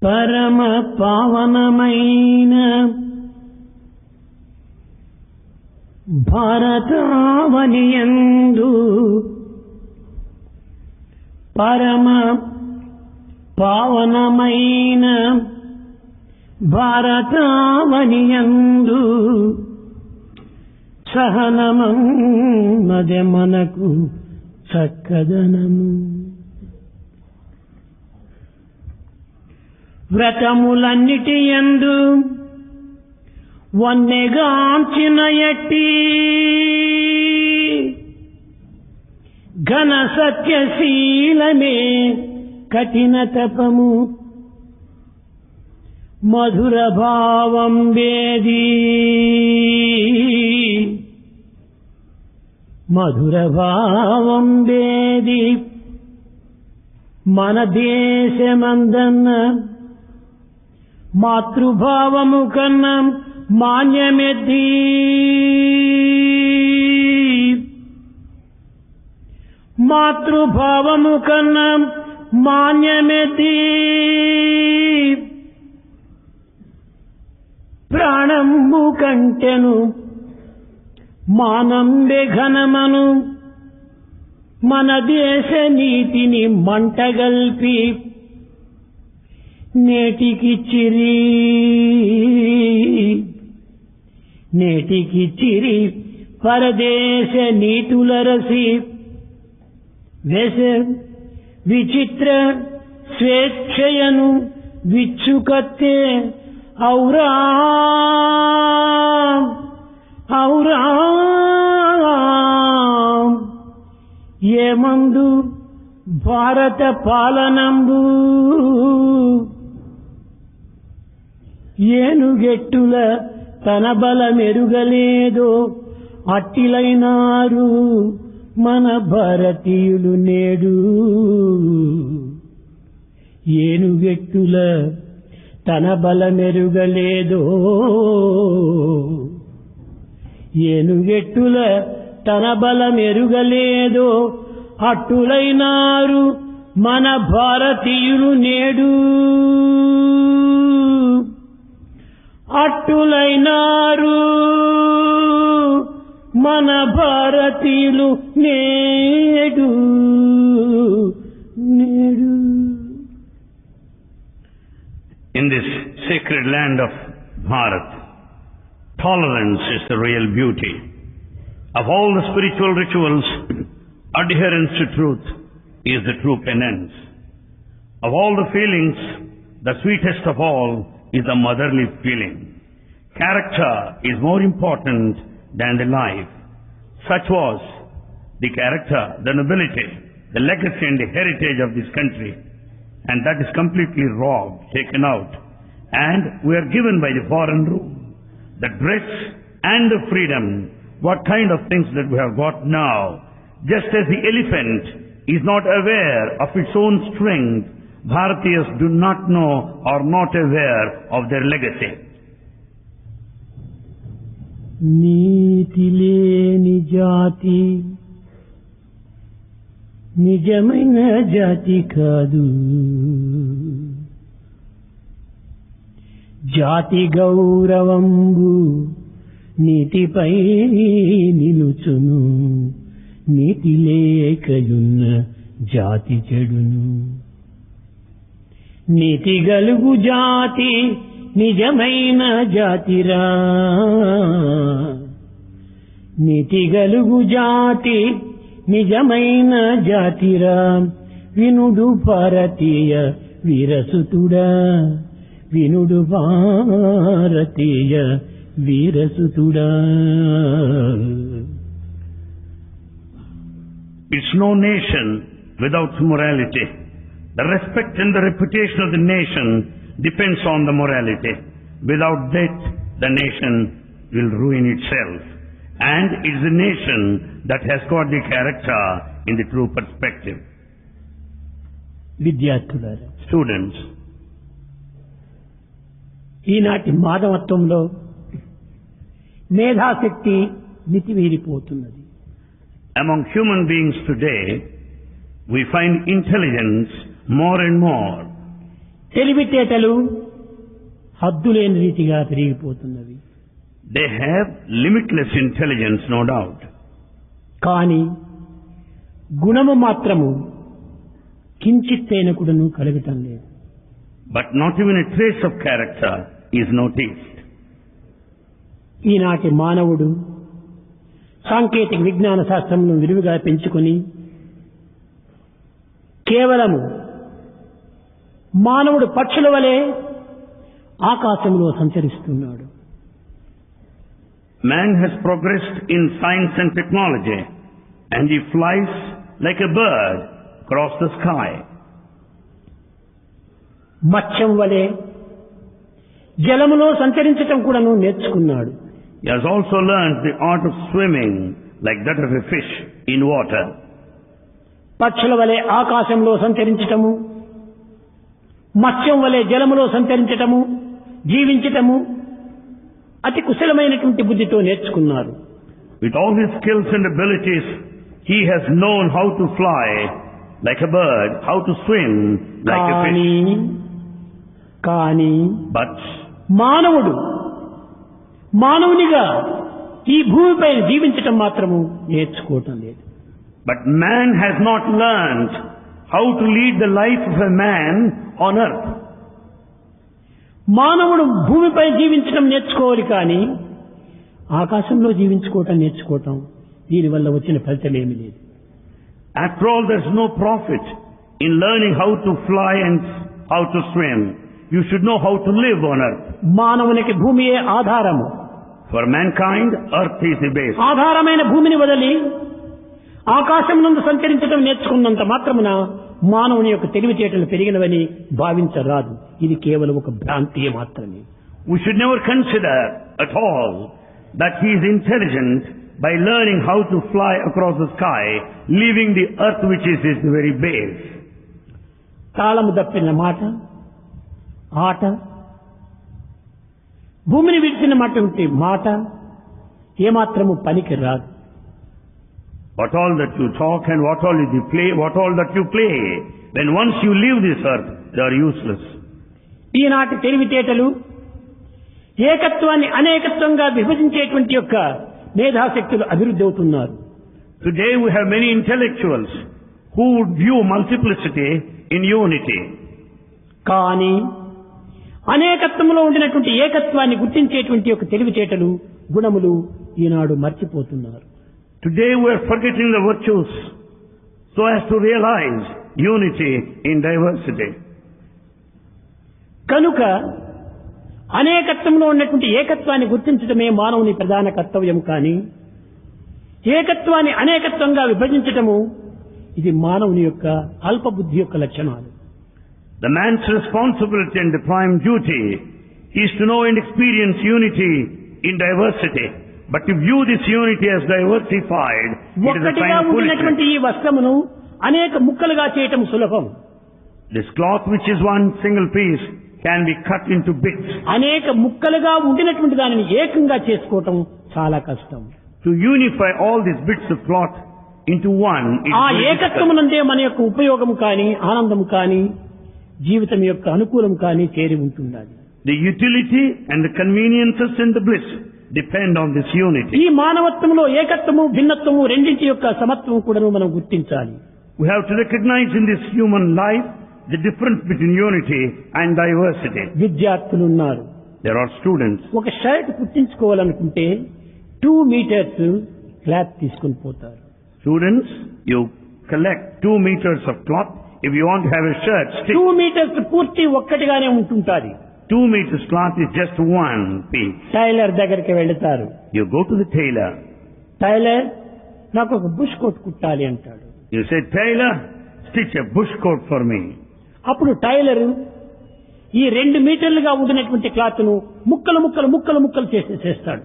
పరమ పావనమైన భారతావనియందు పరమ పావనమైన భారతావనియందు సహనమన్నదే మనకు చక్కదనము. వ్రతములన్నిటి యందు వన్నెగాంచిన ఎట్టి ఘన సత్యశీలమే కఠిన తపము. మధుర భావం వేది మధుర భావం వేది మన దేశమందన్న మాతృభావము కన్నా మాన్యమెద్ది. మాతృభావము కన్నా మాన్యమెద్ది. ప్రాణంబు కంటెను మానంబె ఘనమను మన దేశ నీతిని మంటగల్పి నేటికిచ్చిరి పరదేశ నీతులరసి వేస విచిత్ర స్వేచ్ఛయను విచ్చుకత్తే. ఔరా ఔరా ఏమందు భారత పాలనంబు ఏనుగెట్టుల తన బలమెరుగలేదో అట్టిలైనారు మన భారతీయులు నేడు. ఏనుగెట్టుల తన బలమెరుగలేదో ఏనుగెట్టుల తన బలమెరుగలేదో అట్టులైనారు మన భారతీయులు నేడు. అట్టులైనారు మన భారతీయులు నేడు. In this sacred land of Bharat, tolerance is the real beauty. Of all the spiritual rituals, adherence to truth is the true penance. Of all the feelings, the sweetest of all is the motherly feeling. Character is more important than the life. Such was the character, the nobility, the legacy and the heritage of this country. And that is completely robbed, taken out. And we are given by the foreign rule. The dress and the freedom, what kind of things that we have got now. Just as the elephant is not aware of its own strength, Bharatiyas do not know or not aware of their legacy. నీతి లేని జాతి నిజమైన జాతి కాదు. జాతి గౌరవంబు నీతిపై నిలుచును. నీతి లేకయున్న జాతి చెడును. నీతి గలుగు జాతి నిజమైన జాతిరా. నీతి గలుగు జాతి నిజమైన జాతిరా. వినుడు భారతీయ వీరసుతుడా. వినుడు భారతీయ వీరసుతుడా. It's no nation without morality. The respect and the reputation of the nation depends on the morality. Without that, the nation will ruin itself. And it's the nation that has got the character in the true perspective. విద్యార్థులారా, Students, ఈనాటి మానవత్వంలో మేధాశక్తి మితిమీరిపోతున్నది. among human beings today, we find intelligence more and more. తెలివితేటలు హద్దులేని రీతిగా పెరిగిపోతున్నవి. They have limitless intelligence, no doubt. కానీ గుణము మాత్రము కించిత్తైన కూడాను కలగటం లేదు. But not even a trace of character is noticed. ఈనాటి మానవుడు సాంకేతిక విజ్ఞాన శాస్త్రమును విరివిగా పెంచుకొని కేవలము మానవుడు పక్షుల వలె ఆకాశంలో సంచరిస్తున్నాడు. Man has progressed in science and technology, and he flies like a bird across the sky. మత్స్యం వలె జలములో సంచరించటం కూడాను నేర్చుకున్నాడు. He has also learned the art of swimming like that of a fish in water. పక్షుల వలె ఆకాశంలో సంచరించటము, మత్స్యం వలె జలములో సంచరించటము, జీవించటము అతి కుశలమైనటువంటి బుద్ధితో నేర్చుకున్నారు. With all his skills and abilities, he has known how to fly like a bird, how to swim like a fish. కానీ But మానవునిగా ఈ భూమిపై జీవించటం మాత్రము నేర్చుకోవటం లేదు. But man has not learned how to lead the life of a man on earth. మానవుడు భూమిపై జీవించటం నేర్చుకోవాలి కానీ ఆకాశంలో జీవించుకోవటం నేర్చుకోవటం దీనివల్ల వచ్చిన ఫలితం ఏమీ లేదు. After all, there's no profit in learning how to fly and how to swim. You should know how to live on earth. మానవునికి భూమియే ఆధారము. For mankind, earth is the base. ఆధారమైన భూమిని వదిలి ఆకాశం నందు సంచరించడం నేర్చుకున్నంత మాత్రమున మానవుని యొక్క తెలివితేటలు పెరిగినవని భావించరాదు. ఇది కేవలం ఒక భ్రాంతియే మాత్రమే. We should never consider at all that he is intelligent by learning how to fly across the sky, leaving the earth which is his very base. తాళము దప్పిన మాట, ఆట, భూమిని విడిచినటువంటి మాట ఏమాత్రము పనికి రాదు. What all that you talk and what all that you play, when once you leave this earth, they are useless. ఈనాటి తెలివితేటలు ఏకత్వాన్ని అనేకత్వంగా విభజించేటువంటి యొక్క మేధాశక్తులు అభివృద్ధి అవుతున్నారు. Today we have many intellectuals who would view multiplicity in unity. కానీ అనేకత్వంలో ఉండినటువంటి ఏకత్వాన్ని గుర్తించేటువంటి యొక్క తెలివితేటలు, గుణములు ఈనాడు మర్చిపోతున్నారు. Today we are forgetting the virtues so as to realize unity in diversity. కనుక అనేకత్వంలో ఉన్నటువంటి ఏకత్వాన్ని గుర్తించడమే మానవుని ప్రధాన కర్తవ్యం కానీ ఏకత్వాన్ని అనేకత్వంగా విభజించటము ఇది మానవుని యొక్క అల్పబుద్ధి యొక్క లక్షణాలు. The man's responsibility and the prime duty is to know and experience unity in diversity. But to view this unity as diversified, it is a sign of foolishness. ఈ వస్త్రమును అనేక ముక్కలుగా చేయటం సులభం. This cloth, which is one single piece, can be cut into bits. అనేక ముక్కలుగా ఉండినటువంటి దానిని ఏకంగా చేసుకోవటం చాలా కష్టం. To unify all these bits of cloth into one, ఆ ఏకత్వమునందే మన యొక్క ఉపయోగం కానీ ఆనందం కానీ జీవితం యొక్క అనుకూలం కానీ చేరి ఉంటుండాలి. The utility and the conveniences and the bliss depend on this unity. ఈ మానవత్వంలో ఏకత్వము భిన్నత్వము రెండింటి యొక్క సమత్వం కూడా మనం గుర్తించాలి. We have to recognize in this human life the difference between unity and diversity. విద్యార్థులు ఉన్నారు. There are students. ఒక షర్ట్ కుట్టించుకోవాలనుకుంటే 2 మీటర్స్ క్లాత్ తీసుకొని పోతారు. Students, you collect 2 meters of cloth if you want to have a shirt stitched. 2 metres పూర్తి ఒక్కటిగానే ఉంటుంటాది. 2 meters cloth is just one piece. Tailor దగ్గరికి వెళ్తారు. You go to the tailor. Tailor నాకు ఒక bush coat కుట్టాలి అంటాడు. You say, Tailor, stitch a bush coat for me. అప్పుడు టైలర్ ఈ 2 మీటర్లుగా ఉండినటువంటి క్లాత్ ను ముక్కలు చేస్తాడు.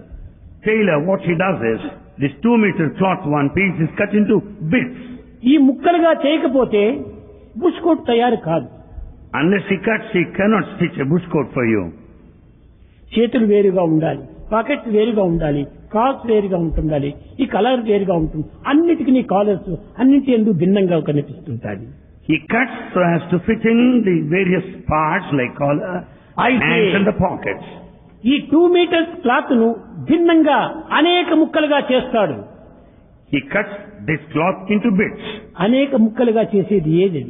Tailor, what he does is, this 2 meter cloth, one piece is cut into bits. ఈ ముక్కలుగా చేయకపోతే బుష్ కోట్ తయారు కాదు. Unless he cuts, he cannot stitch a bush coat for you. చేతులు వేరుగా ఉండాలి, పాకెట్స్ వేరుగా ఉండాలి, కాల్స్ వేరుగా ఉంటుండాలి, ఈ కలర్ వేరుగా ఉంటుంది. అన్నిటికీ కాలర్స్ అన్నింటి ఎందుకు భిన్నంగా కనిపిస్తుంటాయి. He cuts so as to fit in the various parts like collar, hands and the pockets. ఈ 2 meters క్లాత్ ను భిన్నంగా అనేక ముక్కలుగా చేస్తాడు. He cuts this cloth into bits. అనేక ముక్కలుగా చేసేది ఏది?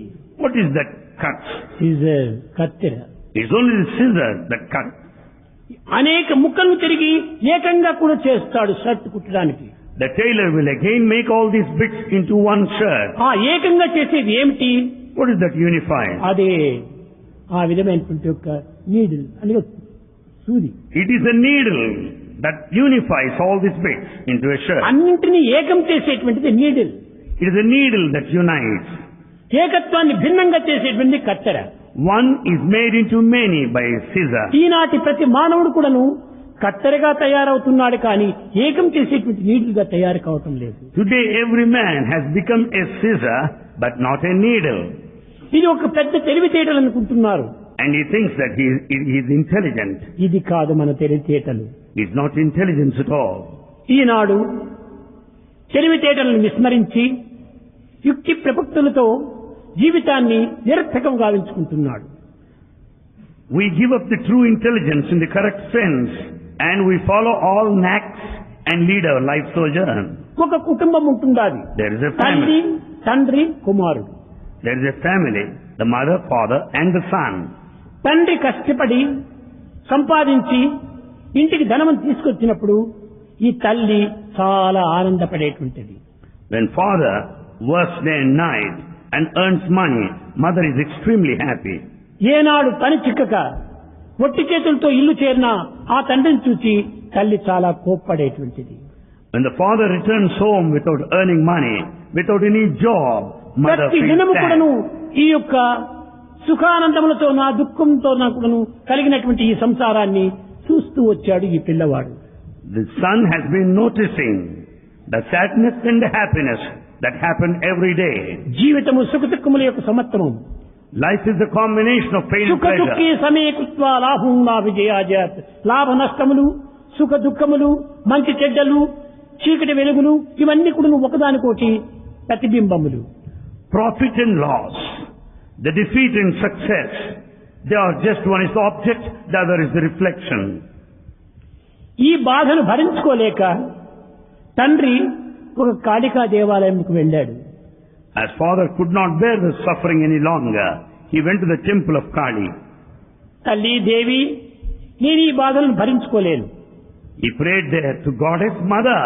What is that cut? Scissor, కత్తెర. It's only the scissor that cut. అనేక ముక్కలను తిరిగి ఏకంగా కూడా చేస్తాడు shirt కుట్టడానికి. The tailor will again make all these bits into one shirt. ఆ ఏకంగా చేసేది ఏమిటి? What is that unified? అదే ఆ విధమైనటువంటి యొక్క నీడిల్ అనగా సూది. It is a needle that unifies all these bits into a shirt. అన్నింటినీ ఏకం చేసేటువంటిది needle. It is a needle that unites. ఏకత్వాన్ని భిన్నంగా చేసేటువంటి కత్తెర. One is made into many by a scissor. ఈనాటి ప్రతి మానవుడు కూడాను కత్తెరగా తయారవుతున్నాడు కానీ ఏకం చేసేటువంటి నీడిల్ గా తయారు కావటం లేదు. Today every man has become a scissor but not a needle. ఇది ఒక పెద్ద తెలివితేటలు అనుకుంటున్నారు. And he thinks that he is intelligent. ఇది కాదు మన తెలివితేటలు. It's not intelligence at all. ఈనాడు తెలివితేటలను విస్మరించి యుక్తి ప్రపక్తులతో జీవితాన్ని నిరర్థకం గావించుకుంటున్నాడు. We give up the true intelligence in the correct sense and we follow all knacks and lead our life sojourn. ఒక కుటుంబం ఉంటుండాలి. There is a తల్లి, family. తండ్రి, కుమారుడు. There is a family, the mother, father and the son. తండ్రి కష్టపడి సంపాదించి ఇంటికి ధనం తీసుకొచ్చినప్పుడు ఈ తల్లి చాలా ఆనందపడేటువంటిది. When father works day and night and earns money, mother is extremely happy. ఏనాడు పని చిక్కక ఒట్టి చేతులతో ఇల్లు చేరినా ఆ తండ్రిని చూసి తల్లి చాలా కోప్పడేటువంటిది. When the father returns home without earning money, without any job, mother ప్రతి feels దినము sad. కూడాను ఈ యొక్క సుఖానందములతో నా దుఃఖంతో నా కూడాను కలిగినటువంటి ఈ సంసారాన్ని చూస్తూ వచ్చాడు ఈ పిల్లవాడు. The son has been noticing the sadness and the happiness that happen every day. జీవితము సుఖ దుఃఖముల యొక్క సమత్వము. Life is a combination of pain and సుఖ దుఃఖే pleasure. సమేకృత్వా లాభం నా విజయాజాత్. లాభ నష్టములు, సుఖ దుఃఖములు, మంచి చెడ్డలు, చీకటి వెలుగులు ఇవన్నీ కూడా ఒకదానికోటి ప్రతిబింబములు. Profit and loss, the defeat and success, they are just one is the object, the other is the reflection. ఈ బాధను భరించుకోలేక తండ్రి ఒక కాళికా దేవాలయంకు వెళ్ళాడు. As father could not bear the suffering any longer, he went to the temple of Kali. తల్లి దేవి, నేను ఈ బాధలను భరించుకోలేను. He prayed there to goddess mother,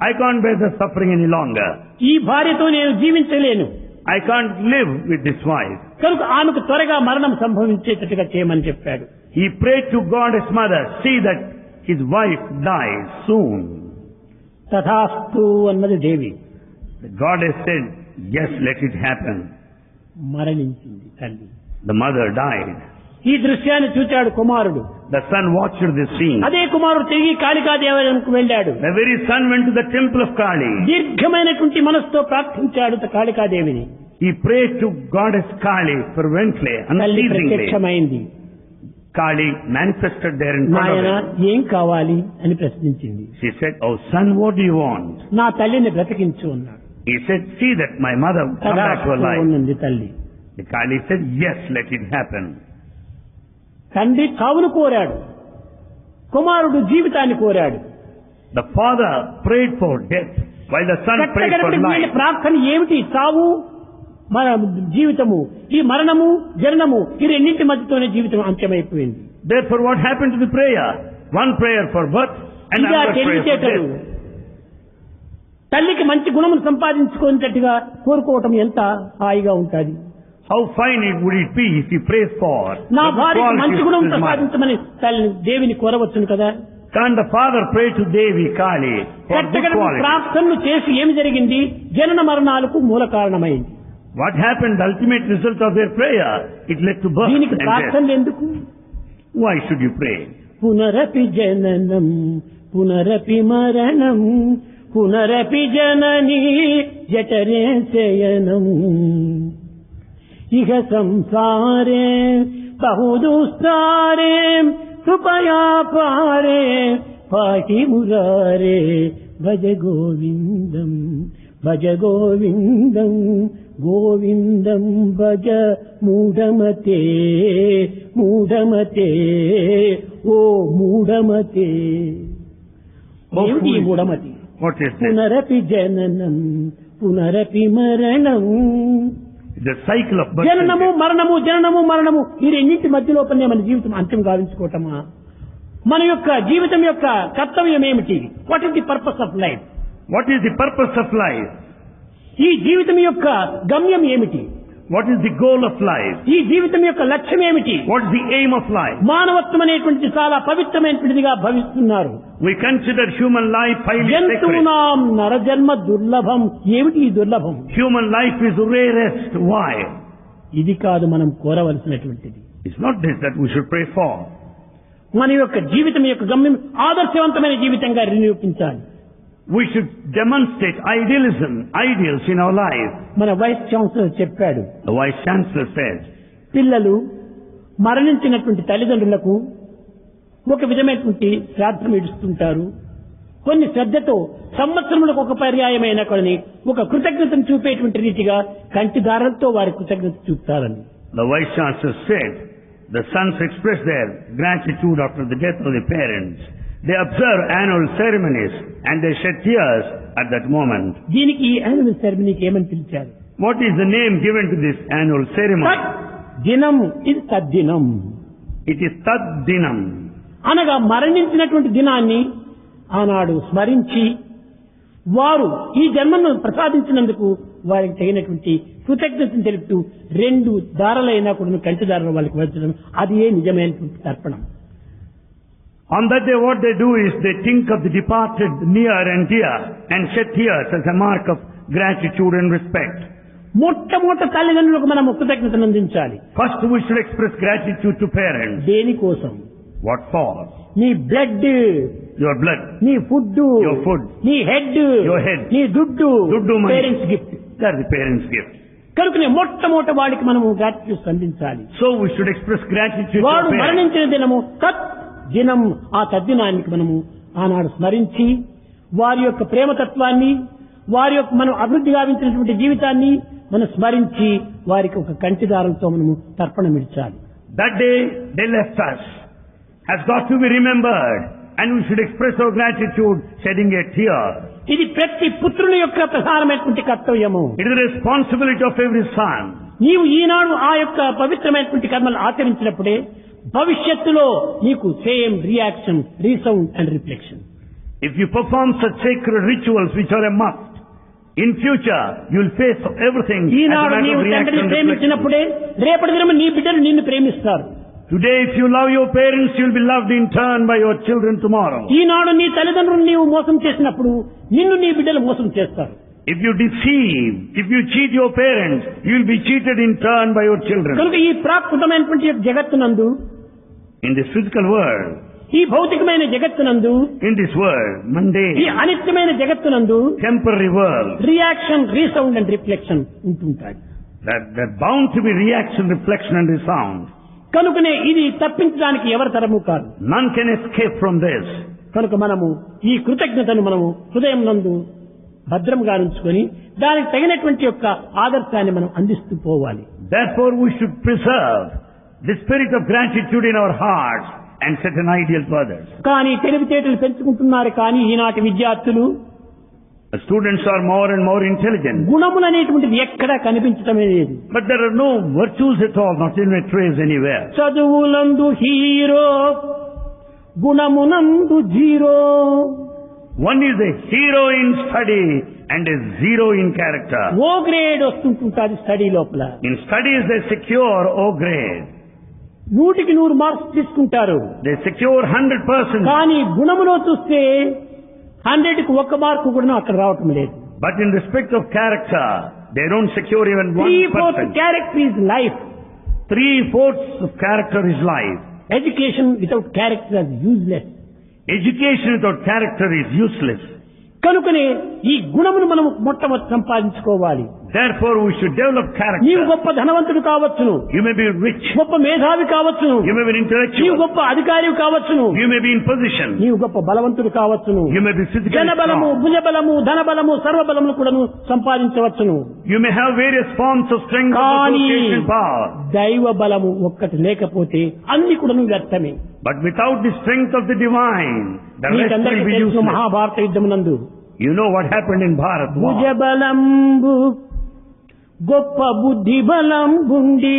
I can't bear the suffering any longer. ఈ భార్యతో నేను జీవించలేను. I can't live with this wife. కనుక ఆమెకు త్వరగా మరణం సంభవించేటట్టుగా చేయమని చెప్పాడు. He prayed to goddess mother, see that his wife dies soon. తథాస్తు అన్నది దేవి. The goddess said, yes, let it happen. మరణించింది తల్లి. The mother died. ఈ దృశ్యాన్ని చూచాడు కుమారుడు. The son watched this scene. అదే కుమారుడు తిరిగి కాళికా దేవాలయంకు వెళ్ళాడు. The very son went to the temple of Kali. దీర్ఘమైనటువంటి మనసుతో ప్రార్థించాడు కాళికాదేవిని. He prayed to goddess Kali fervently, తల్లి unceasingly. ప్రత్యక్షమైంది. Kali manifested there in front నాయన of him. ఏం కావాలి అని ప్రశ్నించింది. She said, oh son, what do you want? నా తల్లిని బ్రతికించు అన్నాడు. He said, see that my mother come back to her తథాస్తు life. ఉన్నది తల్లి. The Kali said, yes, let it happen. తండ్రి చావును కోరాడు, కుమారుడు జీవితాన్ని కోరాడు. The father prayed for death, while the son prayed for వీళ్ళ life. ప్రార్థన ఏమిటి? చావు, మన జీవితము, ఈ మరణము, జననము ఈ రెండింటి మధ్యతోనే జీవితం అంత్యమైపోయింది. Therefore, what happened to the prayer? One prayer for birth and ఇది ఆ another prayer for తెలివితేటలు. death. తల్లికి మంచి గుణములు సంపాదించుకునేటట్టుగా కోరుకోవటం ఎంత హాయిగా ఉంటుంది. How fine it would it be if he prays for నా the good భార్యకి qualities మంచి of గుణం his mother. ప్రసాదించమని తల్లి దేవిని కోరవచ్చును కదా. Can the father pray to Devi Kali for good కట్టగడ qualities? ప్రార్థనలు చేసి ఏమి జరిగింది? జనన మరణాలకు మూల కారణమైంది. What happened? The ultimate result of their prayer, it led to birth దీనికి and death. ప్రార్థనలు ఎందుకు? Why should you pray? పునరపి జననం పునరపి మరణం పునరపి జననీ జఠరే శయనం ఇహ సంసారే బహుదుస్తారే కృపయా పారే పాటి మురారే భజ గోవిందం భజ గోవిందం గోవిందం భజ మూఢమతే మూఢమతే ఓ మూఢమతే. ఏమిటి ఈ మూఢమతి? What is this? పునరపి జననం పునరపి మరణం. The cycle of birth and Jananamu death. మరణము జననము మరణము ఈ రెండింటి మధ్యలోపలనే మన జీవితం అంత్యం గావించుకోవటమా? మన యొక్క జీవితం యొక్క కర్తవ్యం ఏమిటి? What is the purpose of life? What is the purpose of life? ఈ జీవితం యొక్క గమ్యం ఏమిటి? What is the goal of life? ఈ జీవితం యొక్క లక్ష్యం ఏమిటి? What is the aim of life? మానవత్వం అనేటువంటి చాలా పవిత్రమైనటువంటిదిగా భావిస్తున్నారు. We consider human life highly sacred. జంతువునాం నరజన్మ దుర్లభం. ఏమిటి ఈ దుర్లభం? Human life is rarest. Why? ఇది కాదు మనం కోరవలసినటువంటిది. It's not this that we should pray for. మన యొక్క జీవితం యొక్క గమ్యం ఆదర్శవంతమైన జీవితంగా నిరూపించాలి. We should demonstrate idealism, ideals in our life. మన వైస్ ఛాన్సలర్ చెప్పాడు, The Vice Chancellor said, పిల్లలు మరణించినటువంటి తల్లిదండ్రులకు ఒక విధమైనటువంటి శ్రాద్ధం ఇడుస్తుంటారు. కొన్ని శ్రద్ధతో సంవత్సరములకు ఒక పర్యాయమైన కొన్ని ఒక కృతజ్ఞతను చూపేటువంటి రీతిగా కంటిదారులతో వారి కృతజ్ఞత చూపుతారని. the Vice Chancellor said, the sons express their gratitude after the death of the parents. They observe annual ceremonies and they shed tears at that moment. దీనికి ఈ యాన్యువల్ సెరమనీకి ఏమని పిలిచారు? What is the name given to this annual ceremony? దినం, ఇది తద్దినం. It is Tad Dinam. అనగా మరణించినటువంటి దినాన్ని ఆనాడు స్మరించి వారు ఈ జన్మను ప్రసాదించినందుకు వారికి తగినటువంటి కృతజ్ఞతను తెలుపుతూ 2 దారాలైనా కూడా కంటి దారాలు వాళ్ళకి వచ్చడం, అది ఏ నిజమైనటువంటి తర్పణం. On that day what they do is they think of the departed near and dear and shed tears as a mark of gratitude and respect. మొట్టమొదట తల్లిదండ్రులకు మనం కృతజ్ఞతను అందించాలి. First we should express gratitude to parents. దేనికోసం? What for? నీ blood, Your blood, నీ food, your food, నీ head, your head, నీ దుడ్డు, దుడ్డు money. Parents gift. That's the parents' gift. కనుకనే మొట్టమొదట వాడికి మనము గ్రాటిట్యూడ్ అందించాలి. So we should express gratitude to వాడు parents. మరణించిన దినము తత్ దినం, ఆ తద్దినానికి మనము ఆనాడు స్మరించి వారి యొక్క ప్రేమతత్వాన్ని, వారి యొక్క మనం అభివృద్ధి గావించినటువంటి జీవితాన్ని మనం స్మరించి వారికి ఒక కంటిదారంతో మనము తర్పణం ఇచ్చాలి. That day they left us has got to be remembered and we should express our gratitude shedding a tear. ఇది ప్రతి పుత్రుని యొక్క ప్రధానమైనటువంటి కర్తవ్యము. It is the responsibility of every son. నీవు ఈనాడు ఆ యొక్క పవిత్రమైనటువంటి కర్మలు ఆచరించినప్పుడే భవిష్యత్తులో నీకు same reaction, resound and reflection. If you perform such sacred rituals which are a must, in future you will face everything as a Eenadu matter నీవు of reaction తండ్రిని and reflection. ప్రేమించినప్పుడే రేపటి దినం నీ బిడ్డలు నిన్ను ప్రేమిస్తారు. Today if you love your parents you will be loved in turn by your children tomorrow. ఈనాడు నీ తల్లిదండ్రులు నీవు మోసం చేసినప్పుడు నిన్ను నీ బిడ్డలు మోసం చేస్తారు. If you deceive, if you cheat your parents, you will be cheated in turn by your children. కనుక ఈ ప్రాకృతమైనటువంటి జగత్తునందు, In this physical world, ఈ భౌతికమైన జగత్తునందు, in this world, ఈ mundane, అనిత్యమైన జగత్తునందు temporary world, reaction, resound and reflection ఉంటుంటాయి. that bound to be reaction, reflection and resound. కనుకనే ఇది తప్పించడానికి ఎవరి తరము కాదు. None can escape from this. కనుక మనము ఈ కృతజ్ఞతను మనము హృదయం నందు భద్రంగా ఉంచుకొని దానికి తగినటువంటి యొక్క ఆదర్శాన్ని మనం అందిస్తూ పోవాలి. Therefore we should preserve the spirit of gratitude in our hearts and set an ideal to others. కానీ తెలివితేటలు పెంచుకుంటున్నారు, కానీ ఈనాటి విద్యార్థులు The students are more and more intelligent. గుణములు అనేటువంటిది ఎక్కడా కనిపించటమే లేదు. But there are no virtues at all, not even a trace anywhere. చదువులందు హీరో, గుణమునందు zero. One is a hero in study and a zero in character. O grade వస్తుంటుంటుంది study లోపల. In studies they secure O grade. 100కి 100 marks తీసుకుంటారు. They secure 100%. కానీ గుణములో చూస్తే 100కి 1 mark కూడా అక్కడ రావటం లేదు. But in respect of character, they don't secure even 3/4 1%. Character is life. 3/4 of character is life. Education without character is useless. Education without character is useless. కనుకనే ఈ గుణమును మనం మొట్టమొదటి సంపాదించుకోవాలి. Therefore, we should develop నీవు character. గొప్ప ధనవంతుడు కావచ్చును, You may be rich. గొప్ప మేధావి కావచ్చును, You may be నీవు intellectual. గొప్ప అధికారి కావచ్చును, You may be in position. నీవు గొప్ప బలవంతుడు కావచ్చును, You may be physically జనబలము strong. భుజబలము ధనబలము సర్వబలములు కూడాను సంపాదించవచ్చును. You may have various forms of strength of కానీ association power. దైవ బలము ఒక్కటి లేకపోతే అన్ని కూడాను వ్యర్థమే. But without the strength of the divine, the rest will మీకందరికీ be తెలుసు useless. Mahabharata యుద్ధమునందు You know what happened in Bharat war. భుజబలంబు గొప్ప బుద్ధి బలంబుండి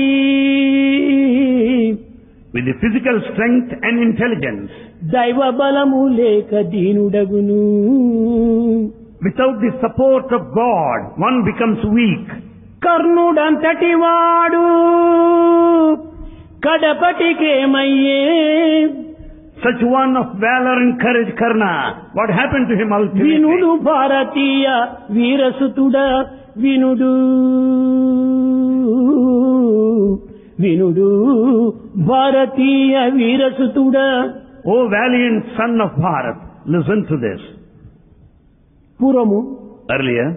With the physical strength and intelligence. దైవ బలము లేక దీనుడగును. Without the support of God, one becomes weak. కర్ణుడంతటి వాడు కడపటికేమయ్యే, Such one of valor and courage, Karna, what happened to him ultimately? వినుడు భారతీయ వీరసుతుడ వినుడు వినుడు భారతీయ వీరసుతుడ. O valiant son of Bharat, listen to this. పూర్వము Earlier,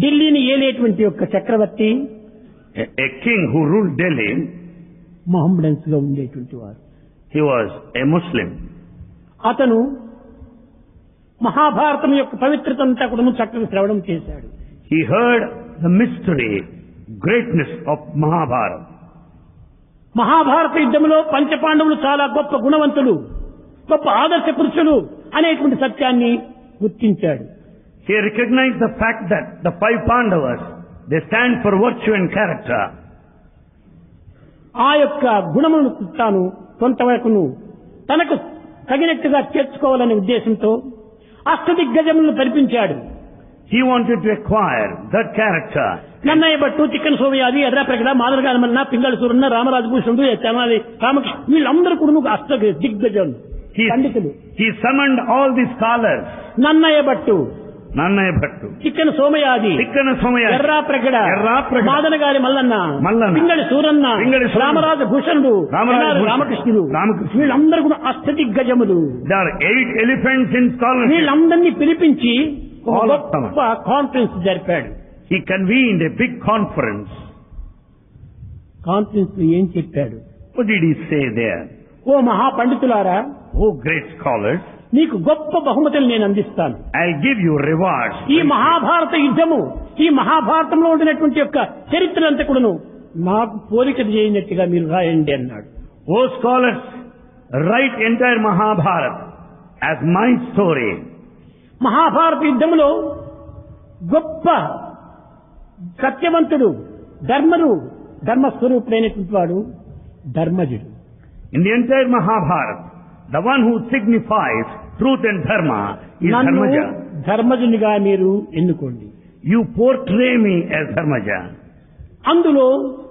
ఢిల్లీని ఏలేటువంటి యొక్క చక్రవర్తి a king who ruled Delhi, మహమ్మడన్స్ గా ఉండేటువంటి వారు. he was a Muslim. అతను మహాభారతం యొక్క పవిత్రత అంతా కూడా చక్కగా శ్రవణం చేశాడు. He heard the mystery, greatness of Mahabharata. Mahabharata యుద్ధంలో పంచపాండవులు చాలా గొప్ప గుణవంతులు, గొప్ప ఆదర్శ పురుషులు అనేటువంటి సత్యాన్ని గుర్తించాడు. He recognized the fact that the 5 Pandavas, they stand for virtue and character. ఆ యొక్క గుణములను తాను కొంతవరకును తనకు తగినట్టుగా చేర్చుకోవాలనే ఉద్దేశంతో అష్టదిగ్గజములను కల్పించాడు. He wanted to acquire that character. Nannaya Bhattu, Tikkana సోమయాది, Errapragada, మాదరగానమన్న, Pingala Suranna, Ramaraju Bhushanudu, Tenali Ramakrishna, వీళ్ళందరూ కూడా అష్ట దిగ్గజులు పండితులు. He summoned all the scholars. Nannaya Bhattu, Nannaya Bhattu, చిక్కన సోమయాది, Tikkana Somaya, Errapragada, Errapragada, మాదనగారి Mallanna, Mallanna, Pingali Suranna, Pingali Suranna, Ramaraju Bhushanudu, Ramaraju Tenali Bhushanudu, రామకృష్ణుడు, రామకృష్ణుడు, వీళ్ళందరూ కూడా అష్టదిగ్గజములు. there are 8 elephants in scholarship. వీళ్ళందరినీ పిలిపించి ఒక All of them. గొప్ప కాన్ఫరెన్స్ జరిపాడు. He convened a big conference. Conference లో ఏం చెప్పాడు? What did he say there? Oh మహాపండితులారా, Oh, great scholars, నీకు గొప్ప బహుమతులు నేను అందిస్తాను. I'll give you rewards. ఈ మహాభారత యుద్ధము, ఈ మహాభారతంలో ఉండినటువంటి యొక్క చరిత్ర అంతా కూడాను నాకు పోలిక చేయనట్టుగా మీరు రాయండి అన్నాడు. Oh, scholars, write entire Mahabharata as my story. Mahabharata యుద్ధములో గొప్ప సత్యవంతుడు, ధర్మస్వరూపుడైనటువంటి వాడు ధర్మజుడు. In the entire Mahabharata, the one who signifies truth and dharma is నన్ను Dharmaja. ధర్మజునిగా మీరు ఎన్నుకోండి. You portray me as Dharmaja. అందులో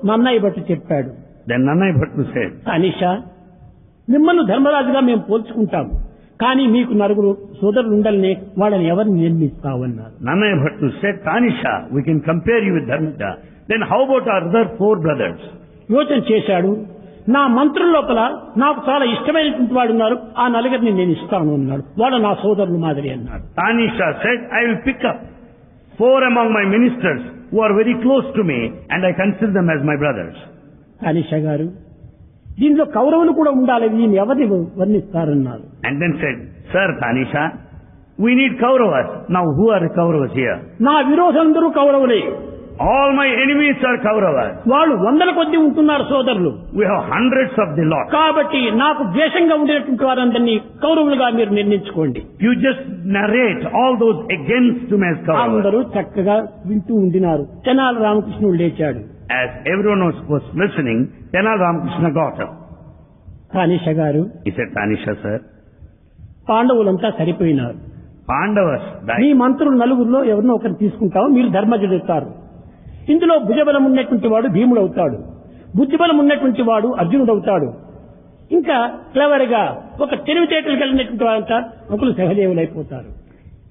నన్నయ్య భట్టు చెప్పాడు, Then Nannaya Bhattu said, Anisha, మిమ్మల్ని ధర్మరాజుగా మేము పోల్చుకుంటాం, కానీ మీకు నలుగురు సోదరులు ఉండాలని వాళ్ళని ఎవరిని నిర్మిస్తావన్నారు. Nannaya Bhattu said, Tanisha, we can compare you with Dharmaja. Then how about our other 4 brothers? యోచన చేశాడు. నా మంత్రుల లోపల నాకు చాలా ఇష్టమైనటువంటి వాడు ఉన్నారు, ఆ నలుగురిని నేను ఇస్తాను అన్నాడు. వాడు నా సోదరులు మాదిరి అన్నాడు. Tanisha said, I will pick up 4 among my ministers who are very close to me and I consider them as my brothers. Anisha గారు, దీనిలో కౌరవులు కూడా ఉండాలి, దీన్ని ఎవరిని వర్ణిస్తారన్నారు. And then said, Sir Tanisha, we need Kauravas. Now who are the Kauravas here? నా విరోధులందరూ కౌరవులే, All my enemies are Kauravas. వాళ్ళు వందల కొద్ది ఉంటున్నారు సోదరులు. We have hundreds of the lot. కాబట్టి నాకు ద్వేషంగా ఉండేటువంటి వారందరినీ కౌరవులుగా మీరు నిర్ణయించుకోండి. You just narrate all those against me as Kauravas. అందరూ చక్కగా వింటూ ఉండినారు. తెనాలి రామకృష్ణుడు లేచాడు. As everyone was listening, Tenal Ramakrishna got up. కానిష గారు, He said, Tanisha sir, పాండవులంతా సరిపోయినారు. Pandavas me died. మంత్రులు నలుగురిలో ఎవరినో ఒకరిని తీసుకుంటావు, మీరు ధర్మజుడు అవుతారు. ఇందులో భుజబలం ఉన్నటువంటి వాడు భీముడు అవుతాడు, బుద్ధిబలం ఉన్నటువంటి వాడు అర్జునుడు అవుతాడు. ఇంకా క్లవర్ గా ఒక తెలివితేటలు కలిగినటువంటి వారంతా ఒకరు సహదేవులైపోతారు.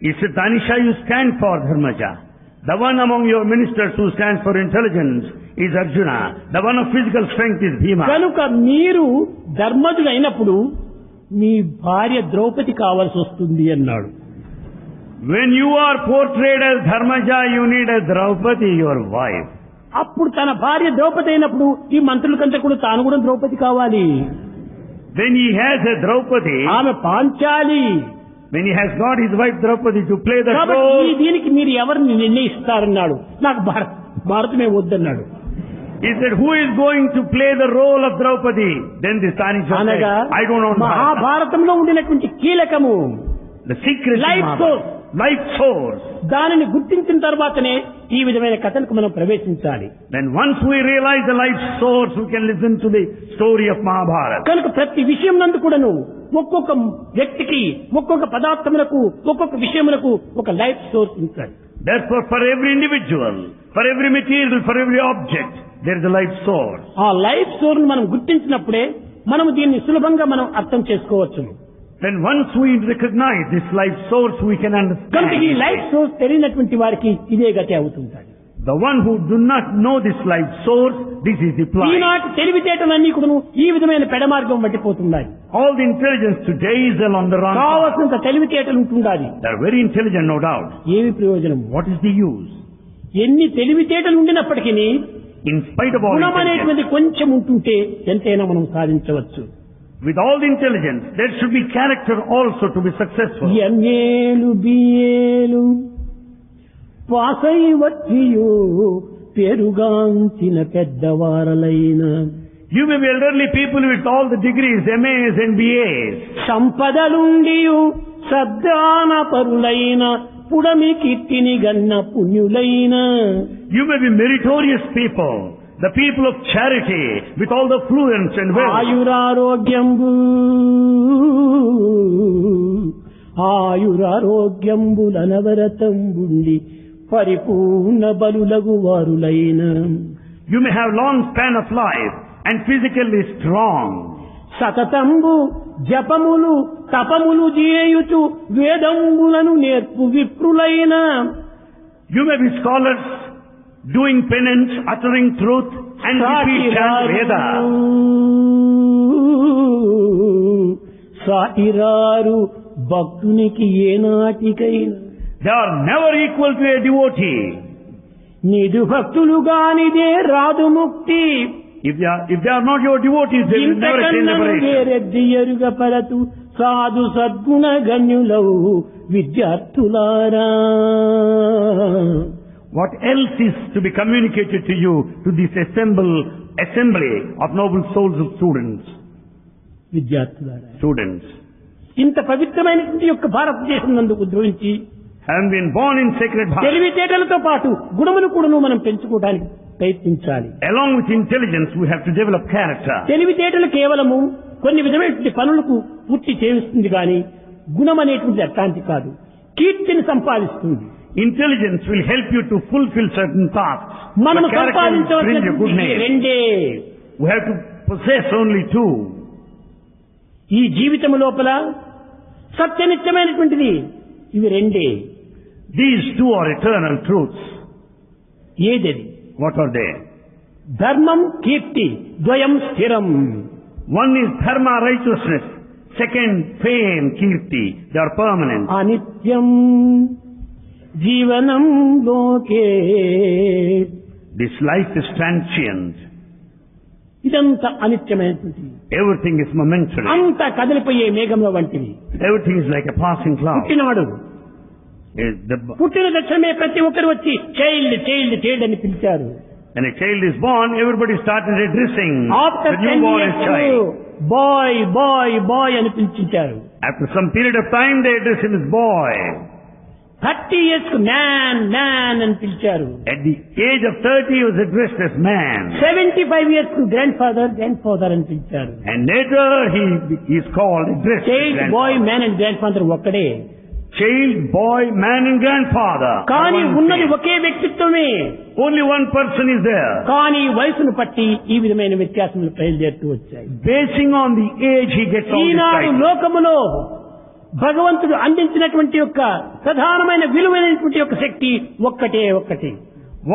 He said, Tanisha, you stand for Dharmaja. The one among your ministers who stands for intelligence is Arjuna. The one of physical strength is Bhima. కనుక మీరు ధర్మజుడు అయినప్పుడు మీ భార్య ద్రౌపది కావాల్సి వస్తుంది అన్నాడు. When you are portrayed as Dharmaja, you need a Draupadi, your wife. అప్పుడు తన భార్య ద్రౌపది అయినప్పుడు ఈ మంత్రులకంటే కూడా తాను కూడా ద్రౌపది కావాలి. When he has a Draupadi, ఆమె Panchali. when he has got his wife Draupadi to play the కాబట్టి role, దీనికి మీరు ఎవరిని నిర్ణయిస్తారన్నాడు. నాకు భారతమే వద్దన్నాడు. he said, who is going to play the role of Draupadi? Then the Stanisha said, అనగా I don't know. మహాభారతంలో ఉండినటువంటి కీలకము The secret Life source. Life source. దానిని గుర్తించిన తర్వాతనే ఈ విధమైన కథలకు మనం ప్రవేశించాలి. Then once we realize the life source, we can listen to the story of Mahabharata. కనుక ప్రతి విషయం నందు కూడాను ఒక్కొక్క వ్యక్తికి ఒక్కొక్క పదార్థములకు ఒక్కొక్క విషయములకు ఒక లైఫ్ సోర్స్ ఉంటుంది. Therefore, for every individual, for every material, for every object, there is a life source. ఆ లైఫ్ సోర్స్ మనం గుర్తించినప్పుడే మనం దీన్ని సులభంగా మనం అర్థం చేసుకోవచ్చు. Then once we recognize this life source, we can కనుక ఈ understand. లైఫ్ సోర్స్ తెలియనటువంటి వారికి ఇదే గతి అవుతుంటాయి. The one who do not know this life source, this is the plight. ఈనాటి తెలివితేటలన్నీ కూడా ఈ విధమైన పెడమార్గం పట్టిపోతున్నాయి. All the intelligence today is along the wrong path. కావలసినంత తెలివితేటలు ఉంటుండాలి. They are very intelligent, no doubt. ఏమి ప్రయోజనం? What is the use? ఎన్ని తెలివితేటలు ఉండినప్పటికీ In spite of all గుణం intelligence, అనేటువంటిది కొంచెం ఉంటుంటే ఎంతైనా మనం సాధించవచ్చు. with all the intelligence, there should be character also to be successful. ఎంఏలు బిఏలు పాసై వచ్చియో పెరుగాంచిన పెద్దవారలైన You may be elderly people with all the degrees, MAs and BAs. సంపదలుండియు సద్దాన పరులైన పుడమి కీర్తిని గన్న పుణ్యులైన You may be meritorious people, the people of charity, with all the fluence and wealth. ఆయురారోగ్యంబులనవరతంబుండి పరిపూర్ణ బలులగు వారులైన You may have long span of life and physically strong. సతతంబు జపములు తపములు చేయుచు వేదంబులను నేర్పు విప్రులైన You may be scholars, doing penance, uttering truth, and repeat chant Veda. సాటిరారు భక్తునికి ఏనాటికైనా They are never equal to a devotee. నిజ భక్తులు గానిదే రాదు ముక్తి. If they are not your devotees, they will never attain liberation. వేరెద్ది ఎరుగ పరతు సాధు సద్గుణ గణ్యులవు విద్యార్థులారా. What else is to be communicated to you, to this assembly of noble souls of students? విద్యార్థులారా, Students, ఇంత పవిత్రమైనటువంటి యొక్క భారతదేశం నందు ఉద్భవించి having been born in sacred Bharat, తెలివితేటలతో పాటు గుణమును కూడాను మనం పెంచుకోవడానికి ప్రయత్నించాలి. along with intelligence, we have to develop character. తెలివితేటలు కేవలము కొన్ని విధమైనటువంటి పనులకు పూర్తి చేస్తుంది కానీ గుణం అనేటువంటి అట్లాంటి కాదు. కీర్తిని సంపాదిస్తుంది. Intelligence will help you to fulfill certain tasks. మనం But character will bring you good సంపాదించవలసినటువంటి name. రెండే. We have to possess only two. ఈ జీవితం లోపల సత్యనిత్యమైనటువంటిది ఇవి రెండే. These two are eternal truths. ఏదది? What are they? ధర్మం కీర్తి ద్వయం స్థిరం. One is dharma, righteousness. Second, fame, kirti. They are permanent. అనిత్యం జీవనం లోకే. This life is transient. ఇదంతా అనిత్యమైనటువంటిది. Everything is momentary. అంతా కదిలిపోయే మేఘంలో వంటివి. Everything is like a passing cloud. పుట్టినాడు, The పుట్టిన తక్షణమే ప్రతి ఒక్కరు వచ్చి చైల్డ్ చైల్డ్ చైల్డ్ అని పిలిచారు. When a child is born, everybody started addressing after the newborn as child. Boy boy boy అని పిలిచించారు. After some period of time, they address him as boy. 30 years కు మ్యాన్ మ్యాన్ అని పిలిచారు. At the age of 30, he was addressed as man. 75 years కు grand father అని పిలిచారు. And later, he is called, addressed as child bye grandfather. Man and grand father ఒక్కడే. Child, boy, man and grandfather. కానీ One ఉన్నది same. Okay వ్యక్తిత్వమే. Only one person is there. కానీ వయసును పట్టి ఈ విధమైన వ్యత్యాసములు బయలుదేరుతూ వచ్చాయి. Basing on the age, he gets all this Eenadu right. లోకములో భగవంతుడు అందించినటువంటి యొక్క ప్రధానమైన విలువైనటువంటి యొక్క శక్తి ఒక్కటి.